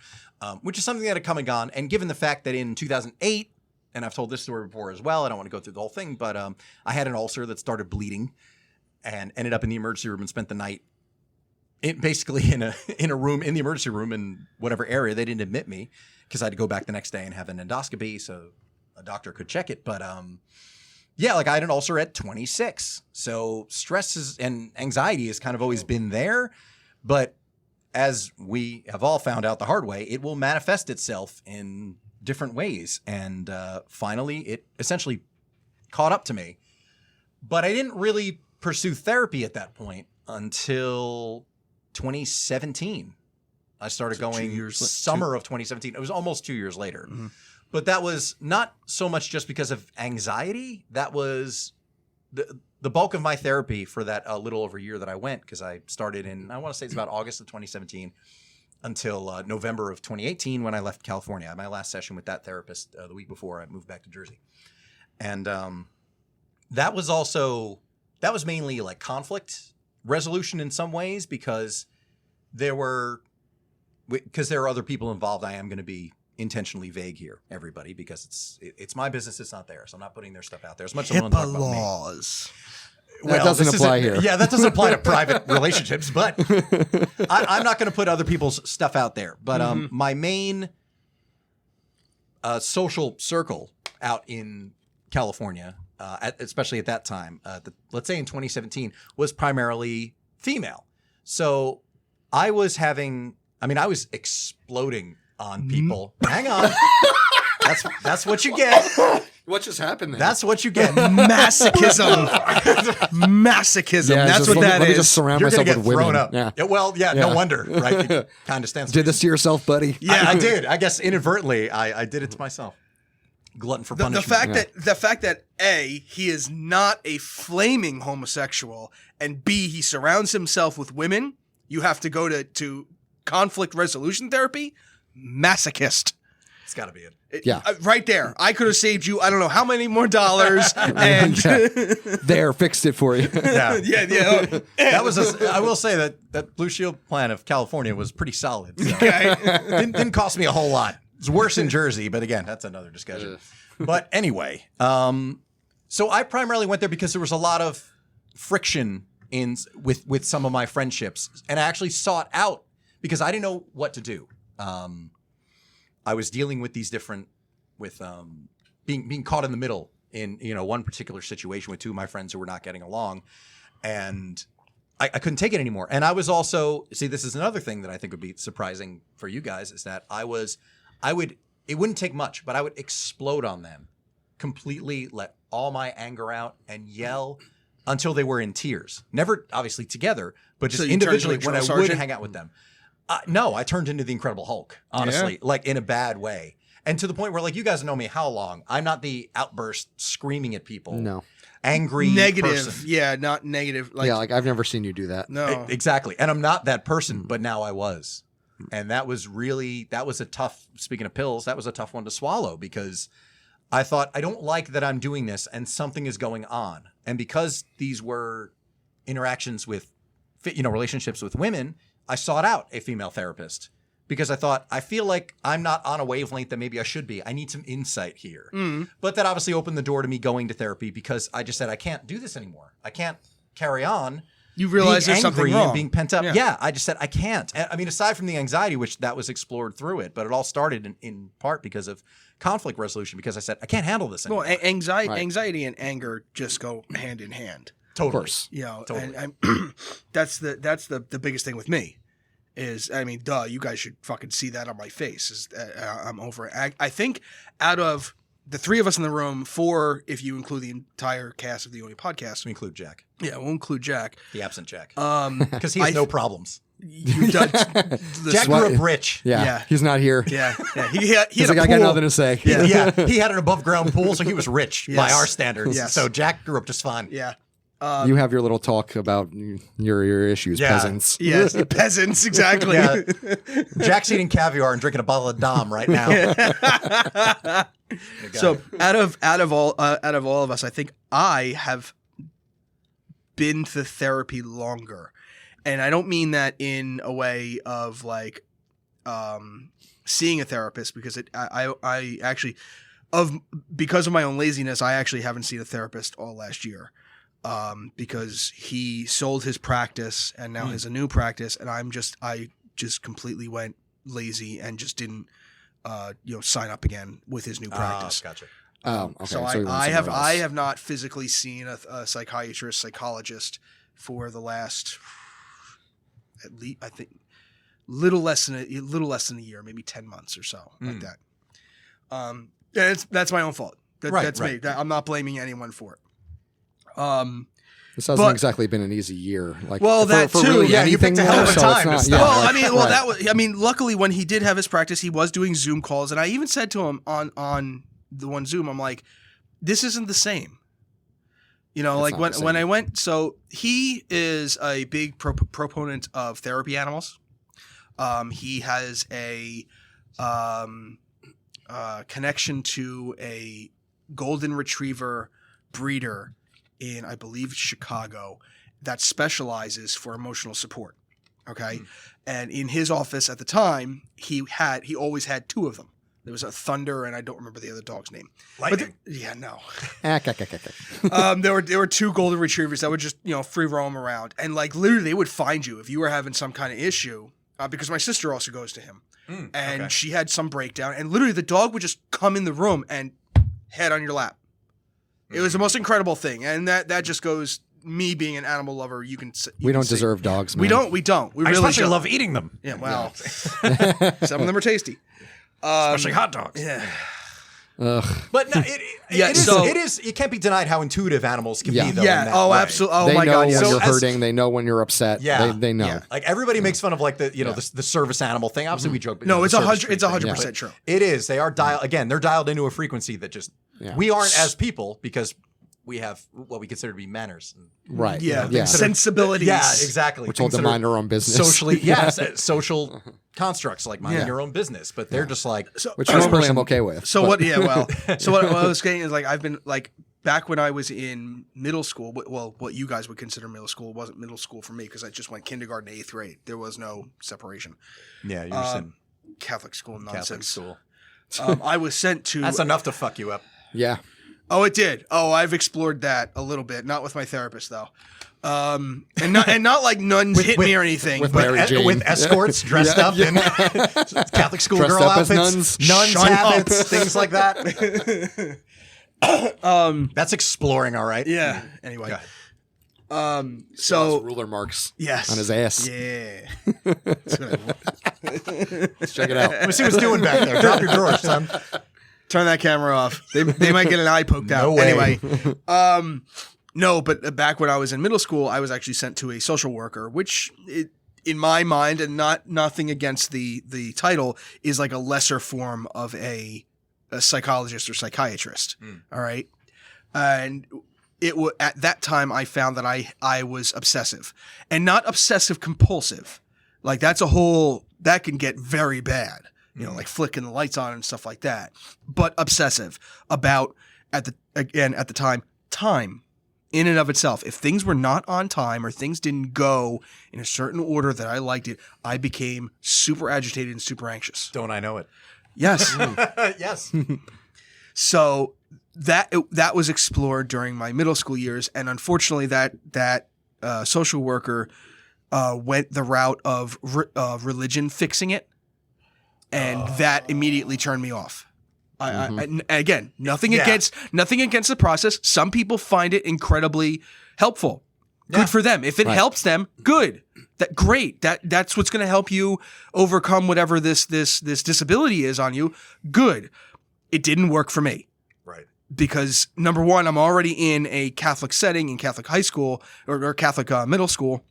which is something that had come and gone. And given the fact that in 2008, and I've told this story before as well, I don't want to go through the whole thing, but I had an ulcer that started bleeding and ended up in the emergency room and spent the night basically in a room, in the emergency room in whatever area. They didn't admit me because I had to go back the next day and have an endoscopy so a doctor could check it. But yeah, like I had an ulcer at 26. So stress and anxiety has kind of always been there. But as we have all found out the hard way, it will manifest itself in different ways. And finally, it essentially caught up to me. But I didn't really pursue therapy at that point until 2017. I started going summer of 2017. It was almost 2 years later. Mm-hmm. But that was not so much just because of anxiety. That was the bulk of my therapy for that little over a year that I went, because I started in, I want to say it's about August of 2017 until November of 2018 when I left California. I had my last session with that therapist the week before I moved back to Jersey. And that was mainly like conflict resolution in some ways, because there are other people involved. I am going to be intentionally vague here, everybody, because it's my business. It's not theirs. I'm not putting their stuff out there as much as I want to talk about laws. Me. That doesn't apply here. Yeah, that doesn't apply to private relationships, but I'm not going to put other people's stuff out there. But my main social circle out in California, especially at that time, let's say in 2017, was primarily female. So I was exploding on people. Hang on. That's what you get. What just happened there? That's what you get. Masochism. Masochism. Yeah, That's what that is. Let me just surround You're myself gonna with get thrown women. up. Yeah. Well, no wonder, right? It kind of stands. Did this to yourself, buddy? Yeah, I did. I guess inadvertently, I did it to myself. Glutton for punishment. The fact that A, he is not a flaming homosexual, and B, he surrounds himself with women. You have to go to conflict resolution therapy. Masochist. It's got to be it. Yeah. Right there. I could have saved you, I don't know how many more dollars. And There, fixed it for you. Yeah. yeah. That was. I will say that Blue Shield plan of California was pretty solid. So. Okay. Didn't cost me a whole lot. It's worse in Jersey, but again, that's another discussion. But anyway, so I primarily went there because there was a lot of friction with some of my friendships, and I actually sought out because I didn't know what to do. I was dealing with these being caught in the middle in one particular situation with two of my friends who were not getting along, and I couldn't take it anymore. And I was also, this is another thing that I think would be surprising for you guys, is that it wouldn't take much, but I would explode on them, completely let all my anger out and yell until they were in tears. Never obviously together, but just individually when I would hang out with them. No, I turned into the Incredible Hulk, honestly, like in a bad way. And to the point where, like, you guys know me how long. I'm not the outburst screaming at people. No. Angry negative person. Yeah, not negative. Like I've never seen you do that. No. Exactly. And I'm not that person, but now I was. And that was a tough, speaking of pills, that was a tough one to swallow, because I thought, I don't like that I'm doing this and something is going on. And because these were interactions with, relationships with women, I sought out a female therapist because I thought, I feel like I'm not on a wavelength that maybe I should be. I need some insight here. But that obviously opened the door to me going to therapy, because I just said, I can't do this anymore. I can't carry on. You realize being there's something angry wrong. and being pent up. Yeah, I just said, I can't. I mean, aside from the anxiety, which that was explored through it, but it all started in part because of conflict resolution, because I said, I can't handle this anymore. Well, anxiety and anger just go hand in hand. Totally. Of course. Totally. And that's the biggest thing with me is, you guys should fucking see that on my face. Is I'm over it. I think out of the three of us in the room, 4, if you include the entire cast of the Only Podcast. We include Jack. Yeah, we'll include Jack. The absent Jack. Because he has no problems. You done, Jack grew up rich. Yeah. He's not here. Yeah. He had He's a like, I pool. got nothing to say. Yeah. He had an above ground pool, so he was rich by our standards. Yes. So Jack grew up just fine. Yeah. You have your little talk about your issues, peasants. Yes, peasants, exactly. Yeah. Jack's eating caviar and drinking a bottle of Dom right now. So out of all of us, I think I have been to therapy longer, and I don't mean that in a way of like seeing a therapist, because I actually because of my own laziness, I actually haven't seen a therapist all last year. because he sold his practice and now has a new practice, and I just completely went lazy and just didn't sign up again with his new practice. Gotcha. Oh, okay. So I have not physically seen a psychiatrist, psychologist for the last, at least I think, little less than a year, maybe 10 months or so, like that. That's my own fault. That's me. I'm not blaming anyone for it. This hasn't exactly been an easy year. Like, that for too. Really Yeah, you picked a hell of a time to start. Luckily when he did have his practice, he was doing Zoom calls, and I even said to him on the one Zoom, I'm like, this isn't the same. When I went, so he is a big proponent of therapy animals. He has a connection to a golden retriever breeder in, I believe, Chicago that specializes for emotional support. Okay. And in his office at the time, he always had two of them. There was a Thunder, and I don't remember the other dog's name. Lightning. No. There were two golden retrievers that would just free roam around, and like literally they would find you if you were having some kind of issue. Because my sister also goes to him, and she had some breakdown, and literally the dog would just come in the room and head on your lap. It was the most incredible thing, and that just goes. Me being an animal lover, we don't deserve dogs, man. We don't. We really especially love eating them. Yeah, well, some of them are tasty. Especially hot dogs. Yeah. But no, it is. It can't be denied how intuitive animals can be, though. Yeah. Oh, absolutely. Oh, my God. They know Yeah. when you're hurting. They know when you're upset. Yeah. They know. Yeah. Like everybody makes fun of like the service animal thing. Obviously, we joke. But No, it's the 100. service It's tree 100% true. It is. They are dialed. Again, they're dialed into a frequency that just we aren't as people because we have what we consider to be manners. Right. Yeah. Sensibilities. Yeah, exactly. We're told to mind our own business. Socially, social constructs like minding your own business, but they're just like which normally I'm okay with. So what? Yeah. Well. So what I was saying is like I've been like back when I was in middle school. Well, what you guys would consider middle school wasn't middle school for me because I just went kindergarten to 8th grade. There was no separation. Yeah, you're just in Catholic school nonsense. Catholic school. I was sent to. That's enough to fuck you up. Yeah. Oh, it did. Oh, I've explored that a little bit. Not with my therapist though. And not like nuns hit me or anything. With but Mary Jane. With escorts dressed up in Catholic school Dressed girl up as outfits, nuns. habits, things like that. That's exploring, all right. Yeah. Anyway. So ruler marks. Yes. On his ass. Yeah. Let's check it out. Let me see what's doing back there. Drop your drawers, son. Turn that camera off. They might get an eye poked out. No way. Anyway. No, but back when I was in middle school, I was actually sent to a social worker, which in my mind, and nothing against the title, is like a lesser form of a psychologist or psychiatrist. All right. And at that time I found that I was obsessive, and not obsessive compulsive. Like that can get very bad. Like flicking the lights on and stuff like that. But obsessive about at the time in and of itself. If things were not on time or things didn't go in a certain order that I liked it, I became super agitated and super anxious. Don't I know it? Yes. Yes. So that was explored during my middle school years, and unfortunately that social worker went the route of religion fixing it. And that immediately turned me off. Again, nothing against the process. Some people find it incredibly helpful. Good for them. If it helps them, good. Great. That's what's going to help you overcome whatever this disability is on you. Good. It didn't work for me. Right. Because number one, I'm already in a Catholic setting in Catholic high school or Catholic middle school.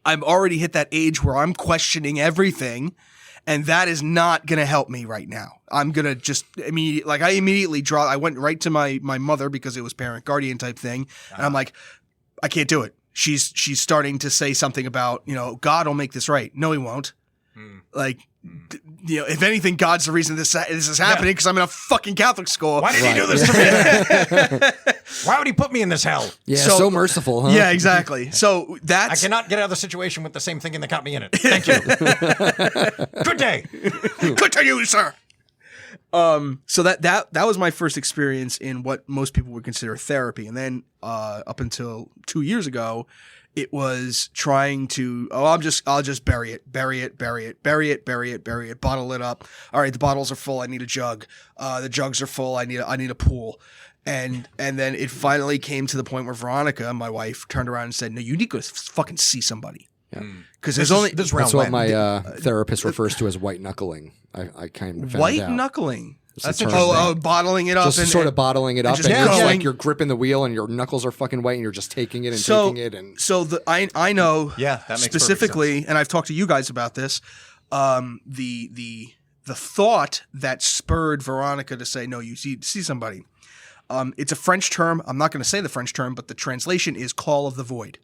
I've already hit that age where I'm questioning everything. And that is not going to help me right now. I'm going to just immediately draw. I went right to my mother because it was parent guardian type thing. And I'm like, I can't do it. She's starting to say something about, God will make this right. No, he won't. Like, if anything, God's the reason this is happening because I'm in a fucking Catholic school. Why did he do this to me? Why would he put me in this hell? Yeah, so merciful, huh? Yeah, exactly. So I cannot get out of the situation with the same thinking that got me in it. Thank you. Good day. Good to you, sir. So that was my first experience in what most people would consider therapy. And then up until 2 years ago, it was trying to, I'll just bury it, bottle it up. All right, the bottles are full. I need a jug. The jugs are full. I need a pool. And then it finally came to the point where Veronica, my wife, turned around and said, "No, you need to go fucking see somebody." Because there's only this That's round what when? my therapist refers to as white knuckling. I kind of found white out. knuckling. That's the term. interesting. Bottling it up. Just sort of bottling it up, just and you're just going. like you're gripping the wheel, and your knuckles are fucking white, and you're just taking it and So, taking it, and I know Yeah, that makes perfect specifically, and I've talked to you guys about this. The thought that spurred Veronica to say, "No, you see somebody." It's a French term. I'm not going to say the French term, but the translation is "call of the void."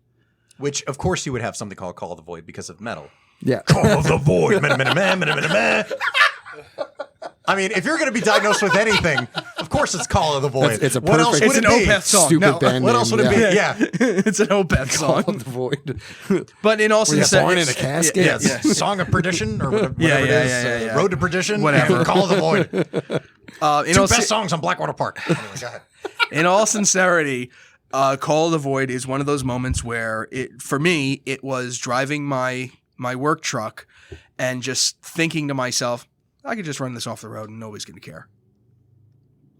Which, of course, you would have something called Call of the Void because of metal. yeah. Call of the Void. I mean, if you're going to be diagnosed with anything, of course it's Call of the Void. It's a what else perfect- would It's it an be? Opeth song. Stupid No, band What else would name, it be? yeah. Yeah. It's an Opeth Call song. of the void. But in all Were you born in a sincerity, casket? Yeah, Song of Perdition or whatever Yeah, it yeah, is. yeah, yeah. Road to Perdition. Whatever. And Call of the Void. in Two all best songs on Blackwater Park. Anyway, go ahead. in all sincerity, Call of the Void is one of those moments where for me, it was driving my work truck and just thinking to myself, I could just run this off the road and nobody's going to care.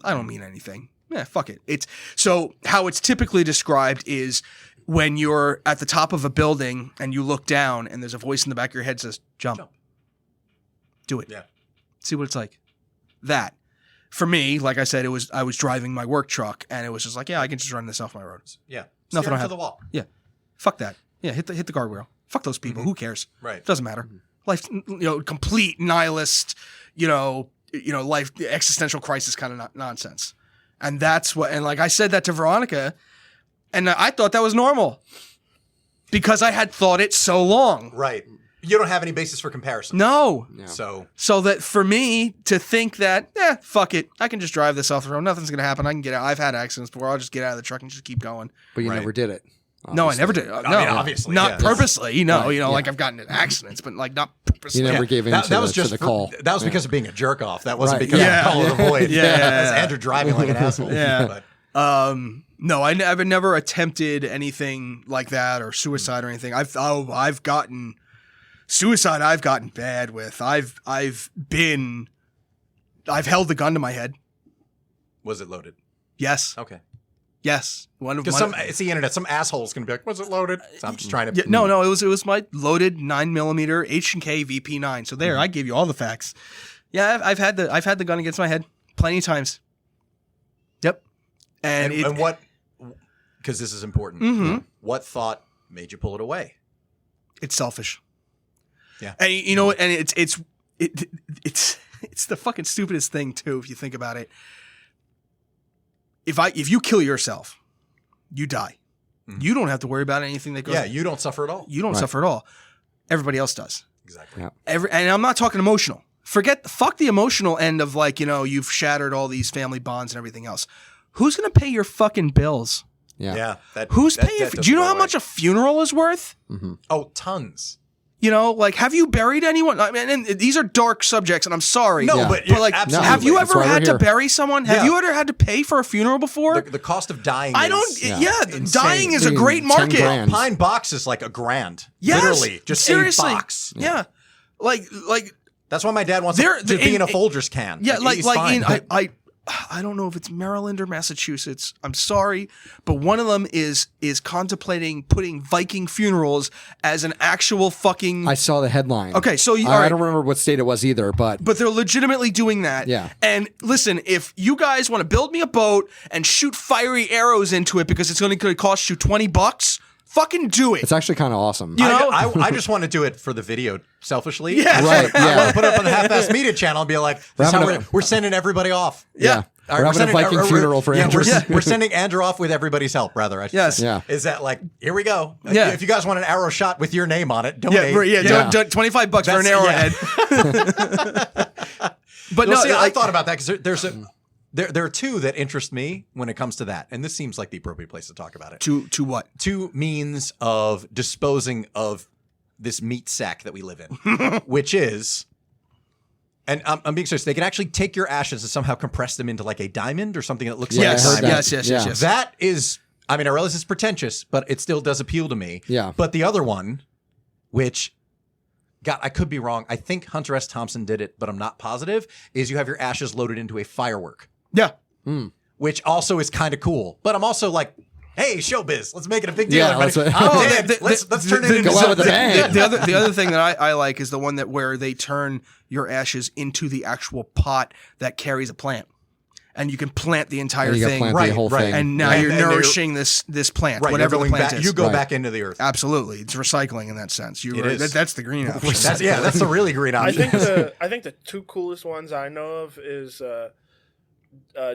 I don't mean anything. Yeah, fuck it. So how it's typically described is when you're at the top of a building and you look down and there's a voice in the back of your head that says, jump. Do it. Yeah. See what it's like. That. For me, like I said, I was driving my work truck and it was just like, yeah, I can just run this off my road. Yeah. Nothing Steer I to have. the wall. Yeah. Fuck that. Yeah, hit the guardrail. Fuck those people. Who cares? Right. Doesn't matter. Life, complete nihilist, life existential crisis kind of nonsense. And that's what, and like I said that to Veronica, and I thought that was normal because I had thought it so long. Right. You don't have any basis for comparison. No. Yeah. So that for me to think that, fuck it, I can just drive this off the road. Nothing's going to happen. I can get out. I've had accidents before. I'll just get out of the truck and just keep going. But you Right. never did it. No, I obviously. never did. No, I mean, obviously, not yeah. purposely. Right, Like yeah. I've gotten in accidents, but like not purposely. You never gave in that to, was the, just to the for- call. That was Yeah. because of being a jerk off. That wasn't Right, because yeah. of Call of the Void. Yeah, yeah, That's yeah. Andrew driving like an asshole. Yeah. But No, I've never attempted anything like that or suicide or anything. I've gotten suicide. I've gotten bad with. I've held the gun to my head. was it loaded? Yes, Okay. yes. Because it's the internet. Some asshole's gonna be like, "Was it loaded?" So I'm just trying to. Yeah, no. It was my loaded 9mm H&K VP9. So there, I gave you all the facts. Yeah, I've had the gun against my head plenty of times. Yep. And what? Because this is important. Mhm. What thought made you pull it away? It's selfish. Yeah. And you know, and it's the fucking stupidest thing too, if you think about it. If you kill yourself, you die. Mhm. You don't have to worry about anything that goes. Yeah, you don't suffer at all. You don't Right. suffer at all. Everybody else does. Exactly. Yeah. And I'm not talking emotional. Fuck the emotional end of like, you've shattered all these family bonds and everything else. Who's going to pay your fucking bills? Yeah. Yeah. Who's that paying? doesn't Do you know go how away. much a funeral is worth? Oh, tons. Like, have you buried anyone? I mean, and these are dark subjects, and I'm sorry. No, Yeah. but, But like, absolutely. have you That's ever why we're had to here. bury someone? Have Yeah. you ever had to pay for a funeral before? the cost of dying? I is don't. Yeah. Yeah, insane. dying is a Between great 10 market. grand. Pine box is like $1,000. Yes, Literally, just seriously. a box. Yeah, like That's why my dad wants There- to be in a in- Folgers can. yeah, he's fine. I don't know if it's Maryland or Massachusetts. I'm sorry, but one of them is contemplating putting Viking funerals as an actual fucking. I saw the headline. Okay, so all I right. don't remember what state it was either, but But they're legitimately doing that. Yeah. And listen, if you guys want to build me a boat and shoot fiery arrows into it because it's going to cost you $20, fucking do it. it's actually kind of awesome. You know? I just want to do it for the video selfishly. Yeah. Right, I yeah. want to put it up on the Half-Ass Media channel and be like, this is how having we're sending everybody off. Yeah. All We're right, having a Viking funeral for Andrew. We're sending Andrew off with everybody's help, rather. I should Yes. say. Yeah. Is that like, here we go. Yeah. If you guys want an arrow shot with your name on it, yeah, donate. yeah, $25 for an arrowhead. But No, no, see, I like- thought about that because there are two that interest me when it comes to that. And this seems like the appropriate place to talk about it. to what? Two means of disposing of this meat sack that we live in, which is, And I'm being serious. They can actually take your ashes and somehow compress them into like a diamond or something that looks Yes, like a diamond. yes. That is, I mean, I realize it's pretentious, but it still does appeal to me. Yeah. But the other one, which, God, I could be wrong. I think Hunter S. Thompson did it, but I'm not positive, is you have your ashes loaded into a firework. Yeah. Which also is kind of cool. But I'm also like, hey, showbiz, let's make it a big deal. Yeah, let's turn it into go out with a bang. The other thing that I like is the one where they turn your ashes into the actual pot that carries a plant. And you can plant the entire You gotta thing. plant the whole thing. And now you're nourishing this plant, whatever the plant is. You go back into the earth. Absolutely. It's recycling in that sense. It is. That's the green option. That's the really green I option. think the two coolest ones I know of is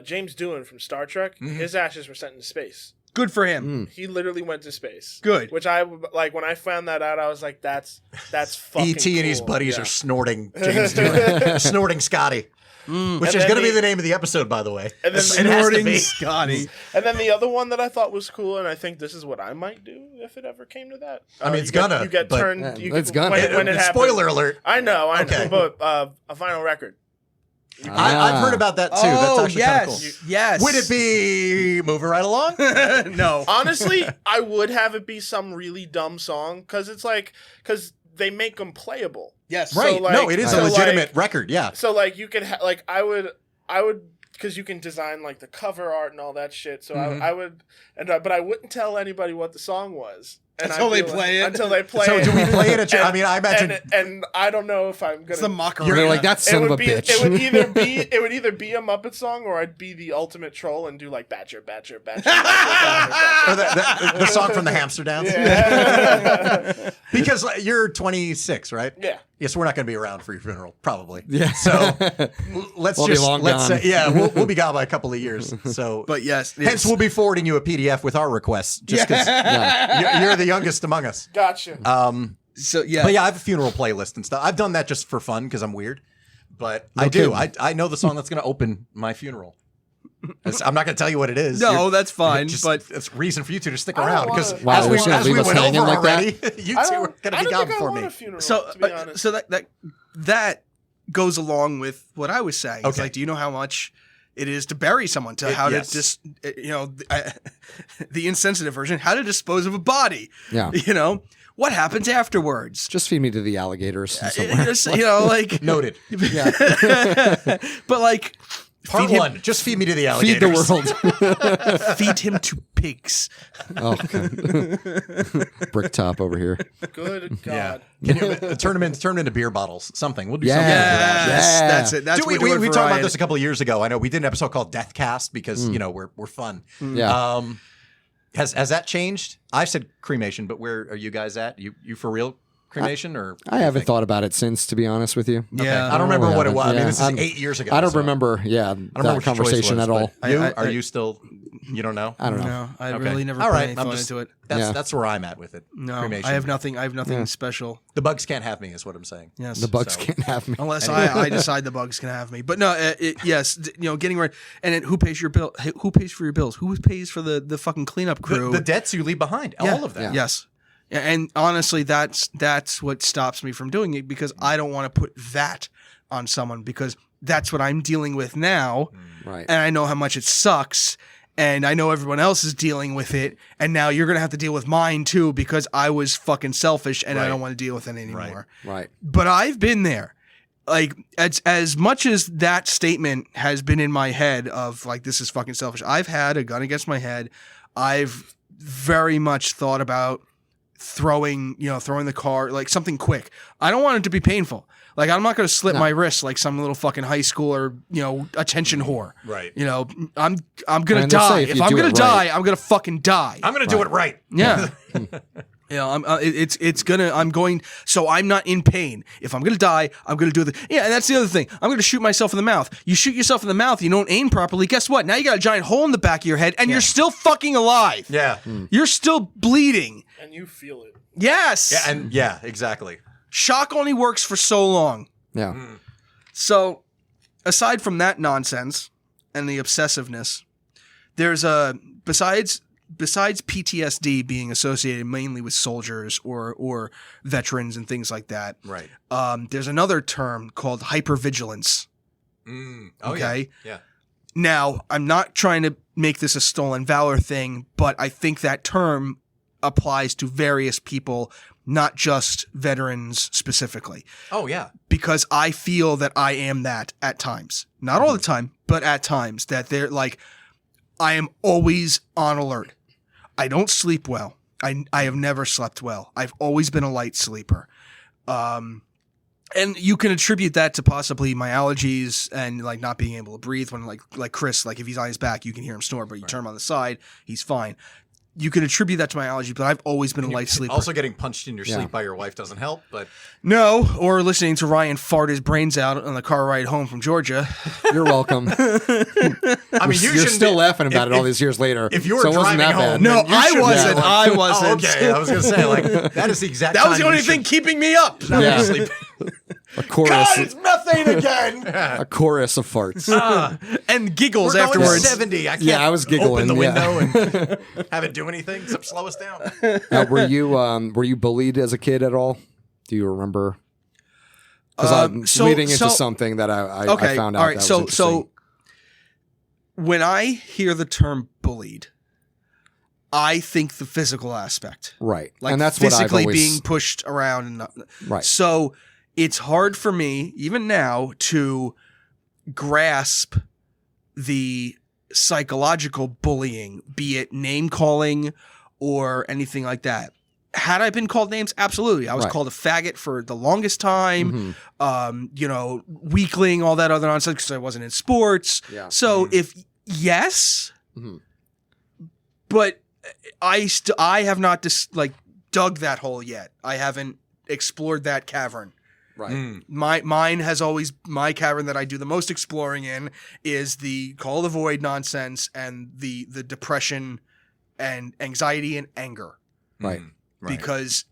James Doohan from Star Trek. His ashes were sent into space. Good for him. He literally went to space. Good. Which I like when I found that out. I was like, "That's fucking." E.T. and his cool. buddies Yeah. are snorting James Doohan, snorting Scotty, which is going to be the name of the episode, by the way. And then It has to be. Scotty. And then the other one that I thought was cool, and I think this is what I might do if it ever came to that. I mean, it's you gonna, get but- turned. It's gonna. When it happens. Spoiler alert. I know, Okay. but a final record. I've heard about that too. That's actually kind of cool. Yes. Would it be moving right along? No. Honestly, I would have it be some really dumb song because they make them playable. Yes. Right. So, like- No, it is so, a legitimate like- record. Yeah. So like you could I would because you can design like the cover art and all that shit. So I would but I wouldn't tell anybody what the song was. And Until I'd they be play it? Until they play So it. do we play it at your? I mean, I imagine. And I don't know if I'm gonna. It's the mockery. You're like, that son of a bitch. It would either be a Muppet song or I'd be the ultimate troll and do like Badger, Badger, Badger. Or the song from the hamster dance. Yeah. Because you're 26, right? Yeah. Yes, we're not going to be around for your funeral, probably. Yeah. So let's We'll be just long let's gone. say, yeah, we'll be gone by a couple of years. So, But yes. hence we'll be forwarding you a PDF with our requests, just because you're the youngest among us. Gotcha. So yeah. But yeah, I have a funeral playlist and stuff. I've done that just for fun because I'm weird. But I do. I know the song that's going to open my funeral. I'm not going to tell you what it is. No, that's fine. But it's reason for you two to stick I don't around wanna- because Wow, as we, you're gonna as we leave us went hanging over like that? already, you two are going to be gone before me. A funeral, so to be honest. so that goes along with what I was saying. It's Okay. like, do you know how much it is to bury someone? To how yes. to just the insensitive version, how to dispose of a body. Yeah. You know what happens afterwards. Just feed me to the alligators somewhere. Like Noted. Yeah. but like Part feed him- one, just feed me to the Feed the alligators. world. feed him to pigs. Oh, God. Brick top over here. Good God. Yeah. Can you turn them into beer bottles? Something. We'll do Yeah. something. Yes, Yeah. that's it. That's we what we're doing we for talked about Ryan. this a couple of years ago. I know we did an episode called Deathcast because we're fun. Yeah. Has that changed? I said cremation, but where are you guys at? You for real cremation or? I haven't thought about it since, to be honest with you. Yeah. I don't remember what it was. I mean, Yeah. this is 8 years ago. I don't so remember. Yeah, I don't remember that what your choice conversation was, at all. but You I- are you still? You don't know? I don't know. No, I Okay. really never All put right, any I'm thought just- into it. Yeah. That's where I'm at with it. No, cremation. I have nothing special. The bugs can't have me, is what I'm saying. Yes, The bugs So- can't have me. unless I decide the bugs can have me. But no, yes, getting rid. And then who pays your bill? Who pays for your bills? Who pays for the fucking cleanup crew? The debts you leave behind, all of that. Yes. Yeah, and honestly, that's what stops me from doing it because I don't want to put that on someone because that's what I'm dealing with now, Right. and I know how much it sucks, and I know everyone else is dealing with it, and now you're gonna have to deal with mine too because I was fucking selfish and I Right. don't want to deal with it anymore. Right. But I've been there. Like as much as that statement has been in my head of like this is fucking selfish. I've had a gun against my head. I've very much thought about throwing the car, like something quick. I don't want it to be painful. Like I'm not going to slit my wrist like some little fucking high schooler, attention whore. Right. I'm going to And they say die. if If you I'm do going it to die, right. I'm going to fucking die. I'm going to do it right. Yeah. So I'm not in pain. If I'm going to die, I'm going to do and that's the other thing. I'm going to shoot myself in the mouth. You shoot yourself in the mouth, you don't aim properly. Guess what? Now you got a giant hole in the back of your head and you're still fucking alive. Yeah. You're still bleeding. And you feel it. Yes. Yeah, and yeah, exactly. Shock only works for so long. Yeah. So, aside from that nonsense and the obsessiveness, there's besides besides PTSD being associated mainly with soldiers or veterans and things like that, Right. There's another term called hypervigilance. Oh, Okay. Yeah. Now, I'm not trying to make this a stolen valor thing, but I think that term applies to various people, not just veterans specifically. Oh, yeah. Because I feel that I am that at times. Not all the time, but at times that they're like, I am always on alert. I don't sleep well. I have never slept well. I've always been a light sleeper. And you can attribute that to possibly my allergies and like not being able to breathe when like Chris, like if he's on his back, you can hear him snore, but you turn him on the side, he's fine. You can attribute that to my allergy, but I've always been a light sleeper. Also, getting punched in your sleep by your wife doesn't help, but No, or listening to Ryan fart his brains out on the car ride home from Georgia. You're welcome. I mean, You're still laughing about it all these years later. If you were so it wasn't driving that home, bad. No, then you I should- wasn't. yeah, I like- wasn't. Oh, okay, I was gonna say like that is the exact. That was time the only you thing should- keeping me up. Yeah. Sleep. A chorus, God, it's methane again. a chorus of farts. And giggles We're going to afterwards. 70. I can't Yeah, I was giggling, open the yeah. window and have it do anything except slow us down. Were you bullied as a kid at all? Do you remember? Because I'm leading into something that I found out. All right, that so was interesting. when I hear the term bullied, I think the physical aspect, Right, like and that's what I've physically always being pushed around, and right. So it's hard for me, even now, to grasp the psychological bullying, be it name calling or anything like that. Had I been called names? Absolutely. I was Right. called a faggot for the longest time. Weakling, all that other nonsense because I wasn't in sports. Yeah. So if yes, Mhm. but I have not dug that hole yet. I haven't explored that cavern. Right. Mine has always, my cavern that I do the most exploring in is the call the void nonsense and the depression and anxiety and anger. Right. Because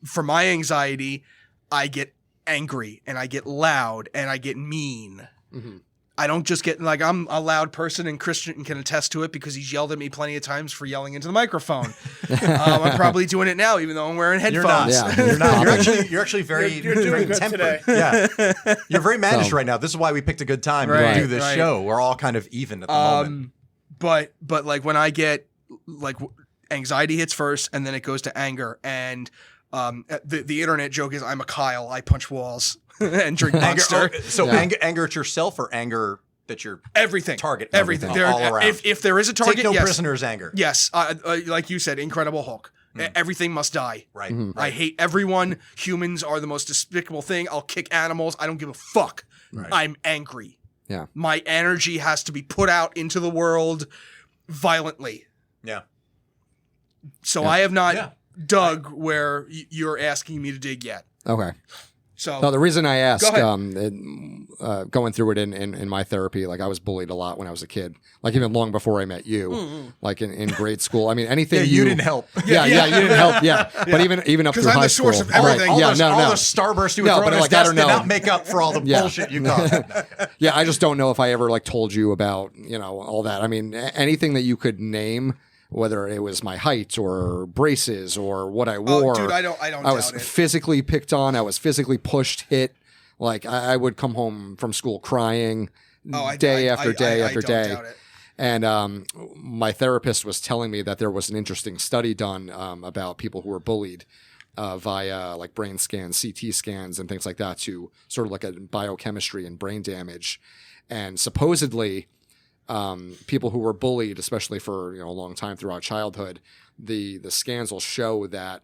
for my anxiety, I get angry and I get loud and I get mean. Mm-hmm. I don't just get like, I'm a loud person, and Christian can attest to it because he's yelled at me plenty of times for yelling into the microphone. I'm probably doing it now, even though I'm wearing You're not. headphones. Yeah. You're not. You're actually very, You're doing very good tempered. today. Yeah. You're very managed So- right now. This is why we picked a good time Right, to do this right. show. We're all kind of even at the moment. But like when I get like anxiety hits first and then it goes to anger, and the internet joke is I'm a Kyle, I punch walls and drink Monster. Anger at yourself or anger that you're Everything. target Everything. everything, all around. If there is a target, Take no yes. prisoners anger. Yes. Like you said, Incredible Hulk. Everything must die. Right. I hate everyone. Humans are the most despicable thing. I'll kick animals. I don't give a fuck. Right. I'm angry. Yeah. My energy has to be put out into the world violently. Yeah. So I have not Yeah. dug where you're asking me to dig yet. Okay. So No, the reason I ask, Go ahead. going through it in my therapy, like I was bullied a lot when I was a kid, like even long before I met you, like in grade school. I mean, anything Yeah, you didn't help. Yeah, you didn't help. Yeah, but even up through I'm high the school, source of everything. All Yeah, those, no, all no. the starburst you were No, throwing but at like, his I desk don't did know. not make up for all the Yeah. bullshit you caused. Yeah, I just don't know if I ever like told you about all that. I mean, anything that you could name, whether it was my height or braces or what I wore. Oh, dude, I don't I was doubt it. physically picked on. I was physically pushed, hit. Like I would come home from school crying day after day after don't day. doubt it. And my therapist was telling me that there was an interesting study done about people who were bullied via like brain scans, CT scans, and things like that to sort of look at biochemistry and brain damage. And supposedly, people who were bullied, especially for a long time throughout childhood, the scans will show that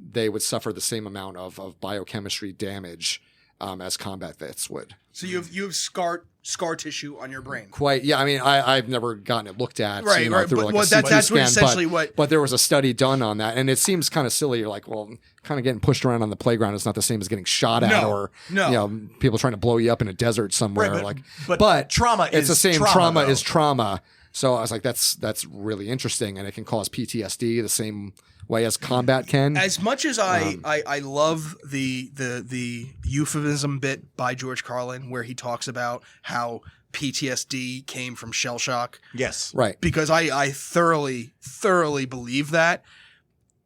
they would suffer the same amount of biochemistry damage as combat vets would. So you have scar tissue on your brain. Quite, yeah. I mean, I've never gotten it looked at, Right, right. through But like well, a CT that's scan, essentially what. But there was a study done on that, and it seems kind of silly. You're like, well, kind of getting pushed around on the playground is not the same as getting shot at, No, or no. people trying to blow you up in a desert somewhere. Right, but trauma it's is the same. trauma, Trauma though. is trauma. So I was like, that's really interesting, and it can cause PTSD the same way as combat can. As much as I love the euphemism bit by George Carlin where he talks about how PTSD came from shell shock. Yes. Right. Because I thoroughly believe that.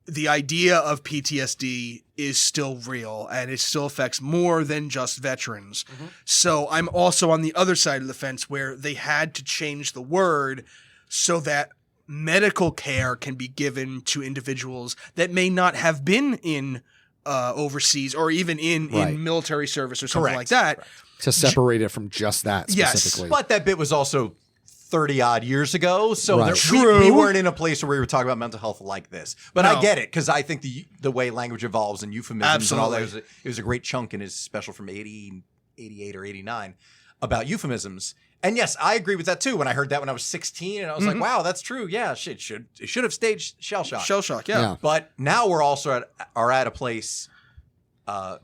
The idea of PTSD is still real and it still affects more than just veterans. Mm-hmm. So I'm also on the other side of the fence where they had to change the word so that medical care can be given to individuals that may not have been in overseas or even in military service or something like that. Correct. To separate it from just that specifically. Yes, but that bit was also 30-odd years ago, so True. we weren't in a place where we were talking about mental health like this. But No. I get it, because I think the way language evolves and euphemisms and all that, Absolutely. it was a great chunk in his special from 88 or 89 about euphemisms. And yes, I agree with that too. When I heard that when I was 16, and I was like, wow, that's true. Yeah, it should have stayed shell shock. Shell shock, yeah. But now we're also at a place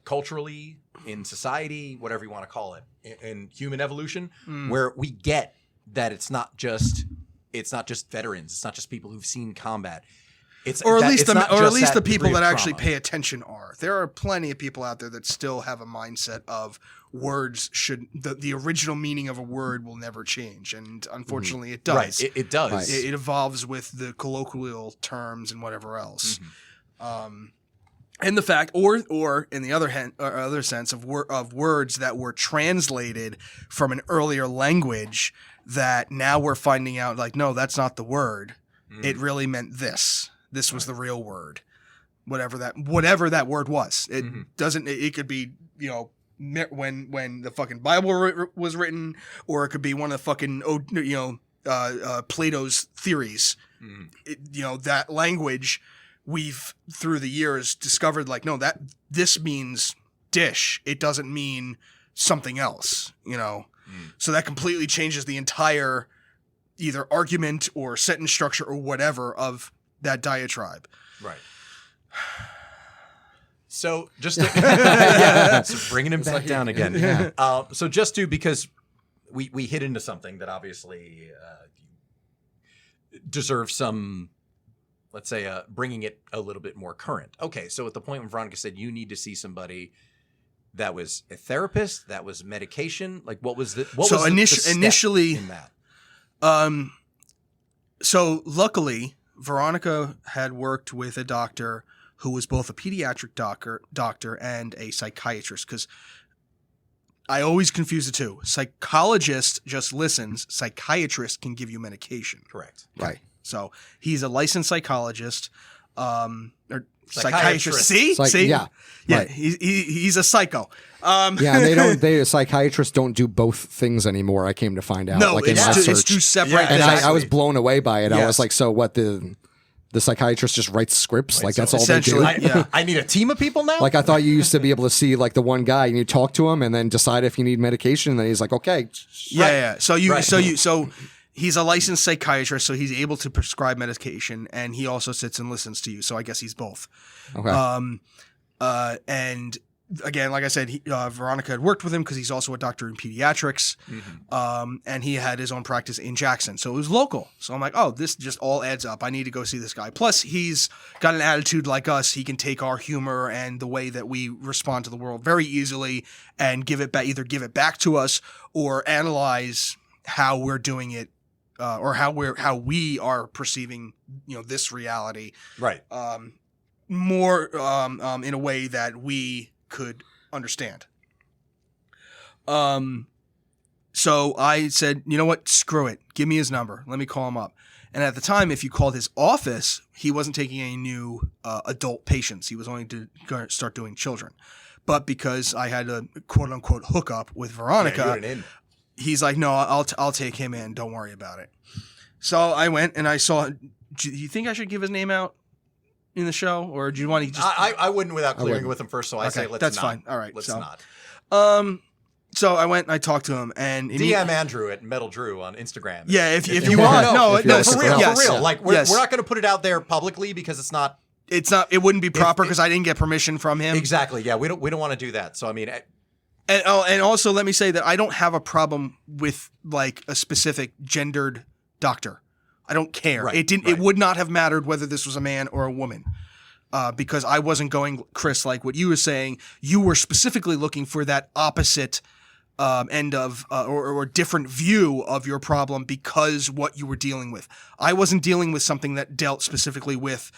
culturally, in society, whatever you want to call it, in human evolution, where we get that it's not just veterans, it's not just people who've seen combat. Or at least the people degree that of actually trauma. pay attention are. There are plenty of people out there that still have a mindset of words the original meaning of a word will never change, and unfortunately it does. Right, it does. Right. It evolves with the colloquial terms and whatever else. And the fact, or in the other sense of words that were translated from an earlier language that now we're finding out like, no, that's not the word. It really meant this. This was the real word. Whatever that word was. It doesn't. It could be when the fucking Bible was written, or it could be one of the fucking Plato's theories. That language. We've through the years discovered like, no, that this means dish. It doesn't mean something else, So that completely changes the entire either argument or sentence structure or whatever of that diatribe. Right. So just so bringing him back down again. Yeah. So just because we hit into something that obviously deserves some, let's say, bringing it a little bit more current. Okay, so at the point when Veronica said you need to see somebody, that was a therapist, that was medication, like what was the step initially in that? So luckily, Veronica had worked with a doctor who was both a pediatric doctor and a psychiatrist, because I always confuse the two. Psychologist just listens. Psychiatrist can give you medication. Correct. Right. So he's a licensed psychologist, or Psychiatrist. psychiatrist. See? Yeah. Yeah. Right. He's a psycho. Yeah, and psychiatrists don't do both things anymore. I came to find out. No, like in my it's search. two separate Yeah, things. And I was blown away by it. I Yes. was like, so what? The psychiatrist just writes scripts? Like that's all they do? essentially, yeah. I need a team of people now? Like I thought you used to be able to see like the one guy and you talk to him and then decide if you need medication. And then he's like, okay. Yeah. So he's a licensed psychiatrist, so he's able to prescribe medication, and he also sits and listens to you. So I guess he's both. Okay. And again, like I said, Veronica had worked with him because he's also a doctor in pediatrics, and he had his own practice in Jackson, so it was local. So I'm like, oh, this just all adds up. I need to go see this guy. Plus, he's got an attitude like us. He can take our humor and the way that we respond to the world very easily and give it back, either give it back to us or analyze how we're doing it. Or how we are perceiving, this reality, Right. more in a way that we could understand. So I said, you know what? Screw it. Give me his number. Let me call him up. And at the time, if you called his office, he wasn't taking any new adult patients. He was only going to start doing children. But because I had a quote unquote hookup with Veronica. Yeah, you're an in. He's like, no, I'll take him in. Don't worry about it. So I went and I saw. Do you think I should give his name out in the show, or do you want to just? I wouldn't without clearing wouldn't. it with him first. So I say let's that's not. fine. All right, let's so, not. So I went and I talked to him, and DM Andrew at Metal Drew on Instagram. Yeah, if you you want. want. No, For real. yes. For real. Like we're Yes. not going to put it out there publicly because it's not It's not. It wouldn't be proper because I didn't get permission from him. exactly. Yeah, we don't want to do that. So I mean. And also let me say that I don't have a problem with like a specific gendered doctor. I don't care. Right, It didn't. right. It would not have mattered whether this was a man or a woman. because I wasn't going, Chris, like what you were saying. You were specifically looking for that opposite end of or different view of your problem because what you were dealing with. I wasn't dealing with something that dealt specifically with,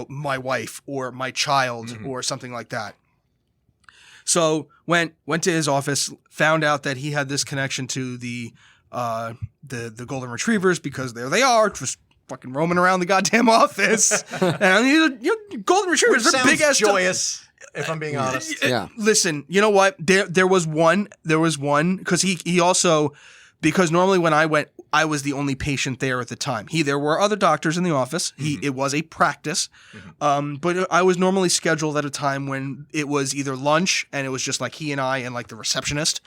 my wife or my child or something like that. So went to his office, found out that he had this connection to the golden retrievers because there they are, just fucking roaming around the goddamn office. And golden retrievers are big ass joyous. If I'm being honest. Yeah. Listen, you know what? There was one because he also, because normally when I went, I was the only patient there at the time. There were other doctors in the office. It was a practice. But I was normally scheduled at a time when it was either lunch and it was just like he and I and like the receptionist.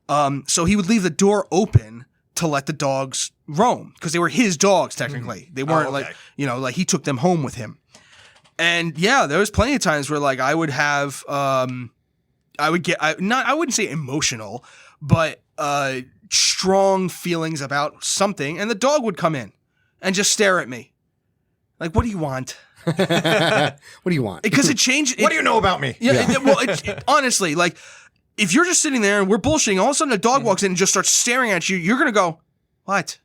So he would leave the door open to let the dogs roam because they were his dogs technically. They weren't like he took them home with him. And yeah, there was plenty of times where like I would have, I wouldn't say emotional, but strong feelings about something, and the dog would come in and just stare at me, like, "What do you want?" What do you want? Because it changed. What do you know about me? Yeah. Honestly, like if you're just sitting there and we're bullshitting, all of a sudden a dog walks in and just starts staring at you, you're gonna go, "What?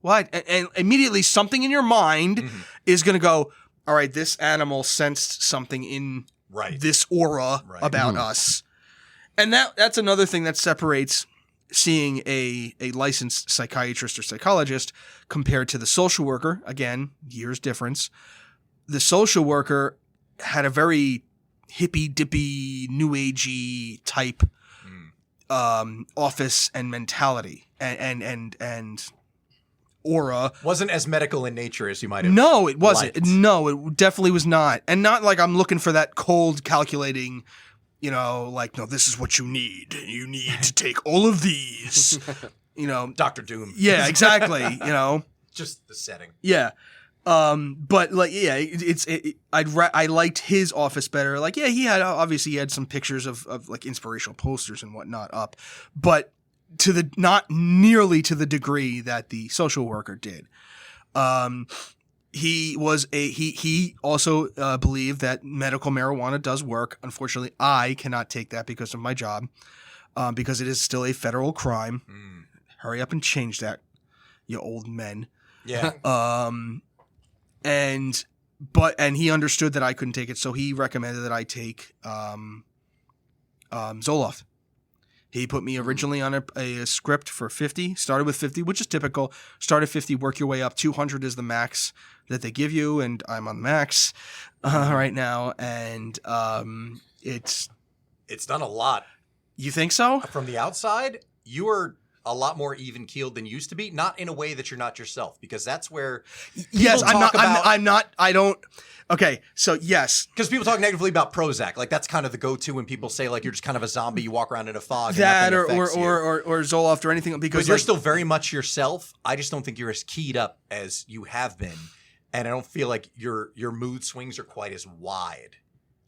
What?" And immediately something in your mind is gonna go, all right, this animal sensed something in this aura about us. And that's another thing that separates seeing a licensed psychiatrist or psychologist compared to the social worker. Again, years difference. The social worker had a very hippy-dippy, new agey type office and mentality and aura. Wasn't as medical in nature as you might have. No, it wasn't. liked. No, it definitely was not. And not like I'm looking for that cold calculating, like, no, this is what you need. You need to take all of these, Dr. Doom. Yeah, exactly. Just the setting. Yeah. But like, yeah, I liked his office better. Like, yeah, he had some pictures of like inspirational posters and whatnot up, but not nearly to the degree that the social worker did. He also believed that medical marijuana does work. Unfortunately, I cannot take that because of my job, because it is still a federal crime. Hurry up and change that, you old men. Yeah. And he understood that I couldn't take it, so he recommended that I take Zoloft. He put me originally on a script for 50, started with 50, which is typical. Start at 50, work your way up. 200 is the max that they give you, and I'm on the max right now. And it's done a lot. You think so? From the outside, you are a lot more even keeled than you used to be. Not in a way that you're not yourself, because that's where yes, I'm not. I don't. Okay, so yes, because people talk negatively about Prozac, like that's kind of the go-to when people say like you're just kind of a zombie, you walk around in a fog. That and or Zoloft or anything, because you're still very much yourself. I just don't think you're as keyed up as you have been, and I don't feel like your mood swings are quite as wide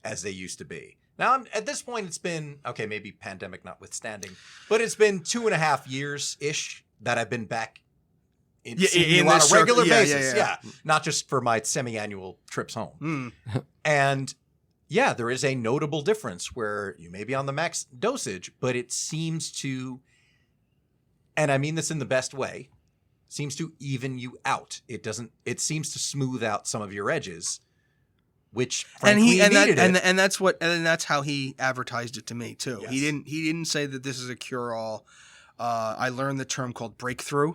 as they used to be. Now, at this point, it's been, okay, maybe pandemic notwithstanding, but it's been 2.5 years-ish that I've been back in you on a regular basis. Yeah. Not just for my semi-annual trips home. And yeah, there is a notable difference where you may be on the max dosage, but it seems to, and I mean this in the best way, seems to even you out. It seems to smooth out some of your edges, which frankly and that's how he advertised it to me too. Yes. He didn't say that this is a cure-all. I learned the term called breakthrough,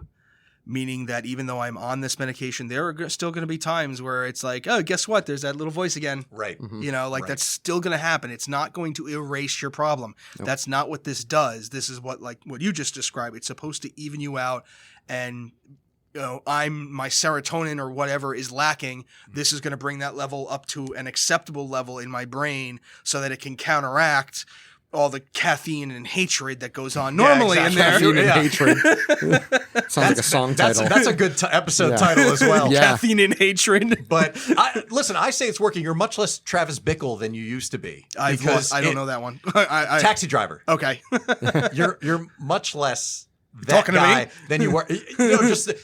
meaning that even though I'm on this medication, there are still going to be times where it's like, oh, guess what? There's that little voice again. Right. Mm-hmm. That's still going to happen. It's not going to erase your problem. Nope. That's not what this does. This is what you just described. It's supposed to even you out, and my serotonin or whatever is lacking. This is going to bring that level up to an acceptable level in my brain so that it can counteract all the caffeine and hatred that goes on normally in there. Caffeine and hatred. Sounds like a song title. That's a good episode title as well. Yeah. Caffeine and hatred. But listen, I say it's working. You're much less Travis Bickle than you used to be. I don't know that one. Taxi driver. Okay. You're much less that talking guy to me than you were.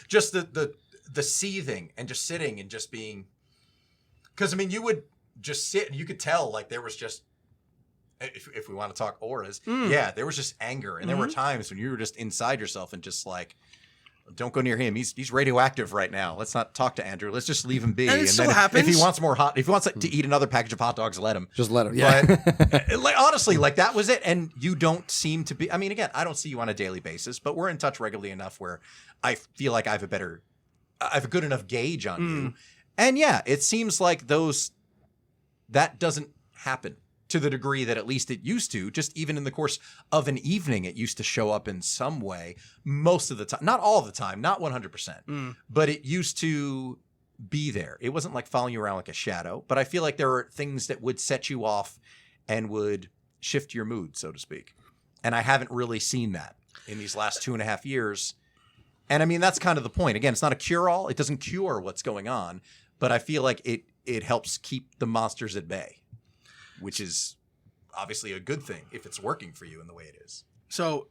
Just the seething and just sitting and just being. Because I mean, you would just sit, and you could tell like there was just, if we want to talk auras, there was just anger, and there were times when you were just inside yourself and just like, don't go near him. He's radioactive right now. Let's not talk to Andrew. Let's just leave him be. And it still then happens. if he wants to eat another package of hot dogs, let him. Just let him. Yeah. But like honestly, like that was it. And you don't seem to be. I mean, again, I don't see you on a daily basis, but we're in touch regularly enough where I feel like I have a good enough gauge on you. And yeah, it seems like that doesn't happen to the degree that at least it used to. Just even in the course of an evening, it used to show up in some way most of the time. Not all the time, not 100%, but it used to be there. It wasn't like following you around like a shadow, but I feel like there are things that would set you off and would shift your mood, so to speak. And I haven't really seen that in these last 2.5 years. And I mean, that's kind of the point. Again, it's not a cure-all. It doesn't cure what's going on, but I feel like it helps keep the monsters at bay, which is obviously a good thing if it's working for you in the way it is. So,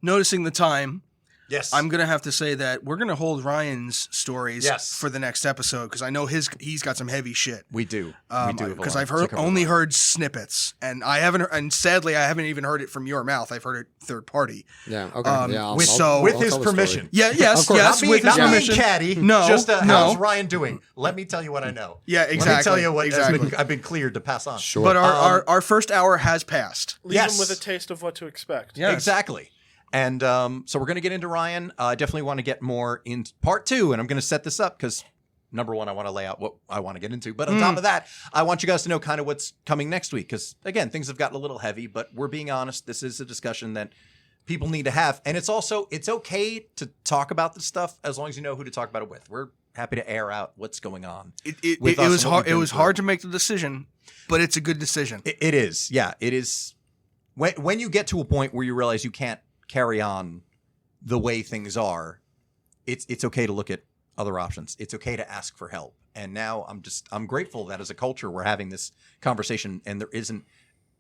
noticing the time, yes, I'm going to have to say that we're going to hold Ryan's stories for the next episode because I know he's got some heavy shit. We do. Because I've only heard snippets, and sadly, I haven't even heard it from your mouth. I've heard it third party. Yeah. Okay. With his permission. Yeah. Yes. Yes. With his permission. Catty. No. Just no. how's Ryan doing? Let me tell you what I know. Yeah. Exactly. Let me tell you what exactly. I've been cleared to pass on. Sure. But our first hour has passed. Leave them with a taste of what to expect. Yes. Exactly. And so we're going to get into Ryan. I definitely want to get more in part 2, and I'm going to set this up because, number one, I want to lay out what I want to get into. But on top of that, I want you guys to know kind of what's coming next week because, again, things have gotten a little heavy, but we're being honest. This is a discussion that people need to have. And it's okay to talk about this stuff as long as you know who to talk about it with. We're happy to air out what's going on. It was hard. It was hard to make the decision, but it's a good decision. It is. Yeah, it is. When you get to a point where you realize you can't carry on the way things are, it's okay to look at other options. It's okay to ask for help. And now I'm grateful that as a culture we're having this conversation, and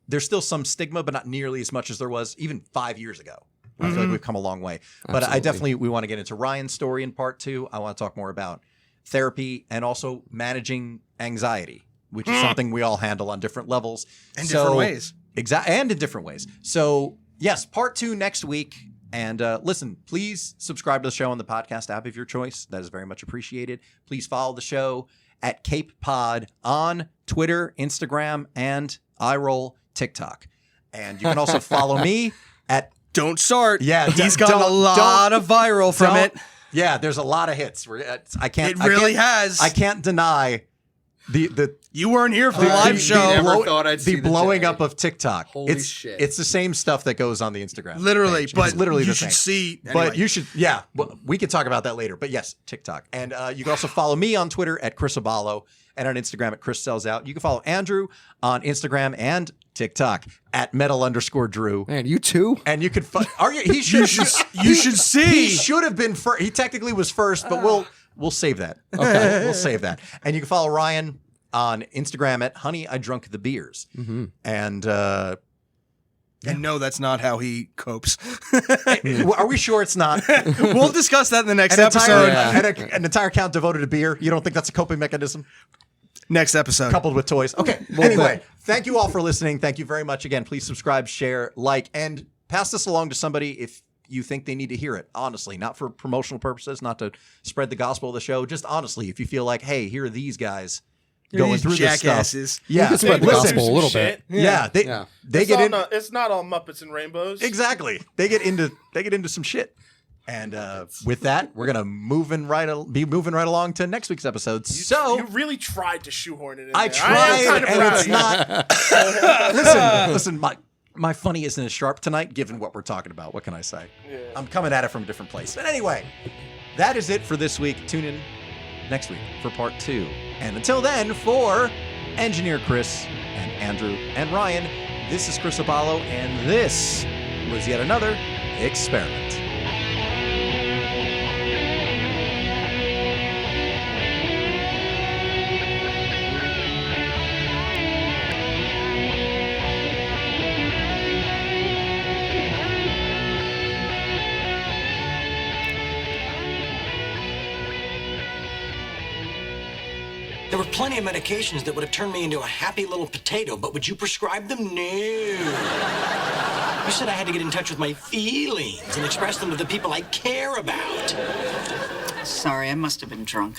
there's still some stigma, but not nearly as much as there was even 5 years ago. I feel like we've come a long way. Absolutely. But we want to get into Ryan's story in part 2. I want to talk more about therapy and also managing anxiety, which is something we all handle on different levels. And different ways. And in different ways. So yes, part 2 next week. And listen, please subscribe to the show on the podcast app of your choice. That is very much appreciated. Please follow the show at Cape Pod on Twitter, Instagram, and iRoll TikTok. And you can also follow me at Don't Start. Yeah, he's got a lot of viral from it. Yeah, there's a lot of hits. I can't. It really has. I can't deny the you weren't here for the live show. The blowing up of TikTok. Holy shit! It's the same stuff that goes on the Instagram. Literally, page. but it's literally you the should same. see. Anyway. But you should. Yeah, we can talk about that later. But yes, TikTok, and you can also follow me on Twitter at Chris Aballo and on Instagram at Chris Sells Out. You can follow Andrew on Instagram and TikTok at metal_Drew. Man, you too? And you could. He should. You should see. He should have been first. He technically was first, but we'll save that. Okay, we'll save that. And you can follow Ryan on Instagram at Honey I Drunk the Beers. Mm-hmm. And no, that's not how he copes. Are we sure it's not? We'll discuss that in the next episode. An entire account devoted to beer. You don't think that's a coping mechanism? Next episode. Coupled with toys. Okay. Anyway, thank you all for listening. Thank you very much again. Please subscribe, share, like, and pass this along to somebody if you think they need to hear it. Honestly, not for promotional purposes, not to spread the gospel of the show. Just honestly, if you feel like, hey, here are these guys going through this stuff. Yeah, you can spread the gospel a little bit. Yeah, they get in. It's not all Muppets and Rainbows. Exactly. They get into some shit. And with that, we're gonna be moving right along to next week's episode. You really tried to shoehorn it in. I tried, and it's not. Listen. My funny isn't as sharp tonight, given what we're talking about. What can I say? Yeah. I'm coming at it from a different place. But anyway, that is it for this week. Tune in next week for part 2. And until then, for Engineer Chris and Andrew and Ryan, this is Chris Aballo, and this was yet another experiment. There were plenty of medications that would have turned me into a happy little potato, but would you prescribe them? No. You said I had to get in touch with my feelings and express them to the people I care about. Sorry, I must have been drunk.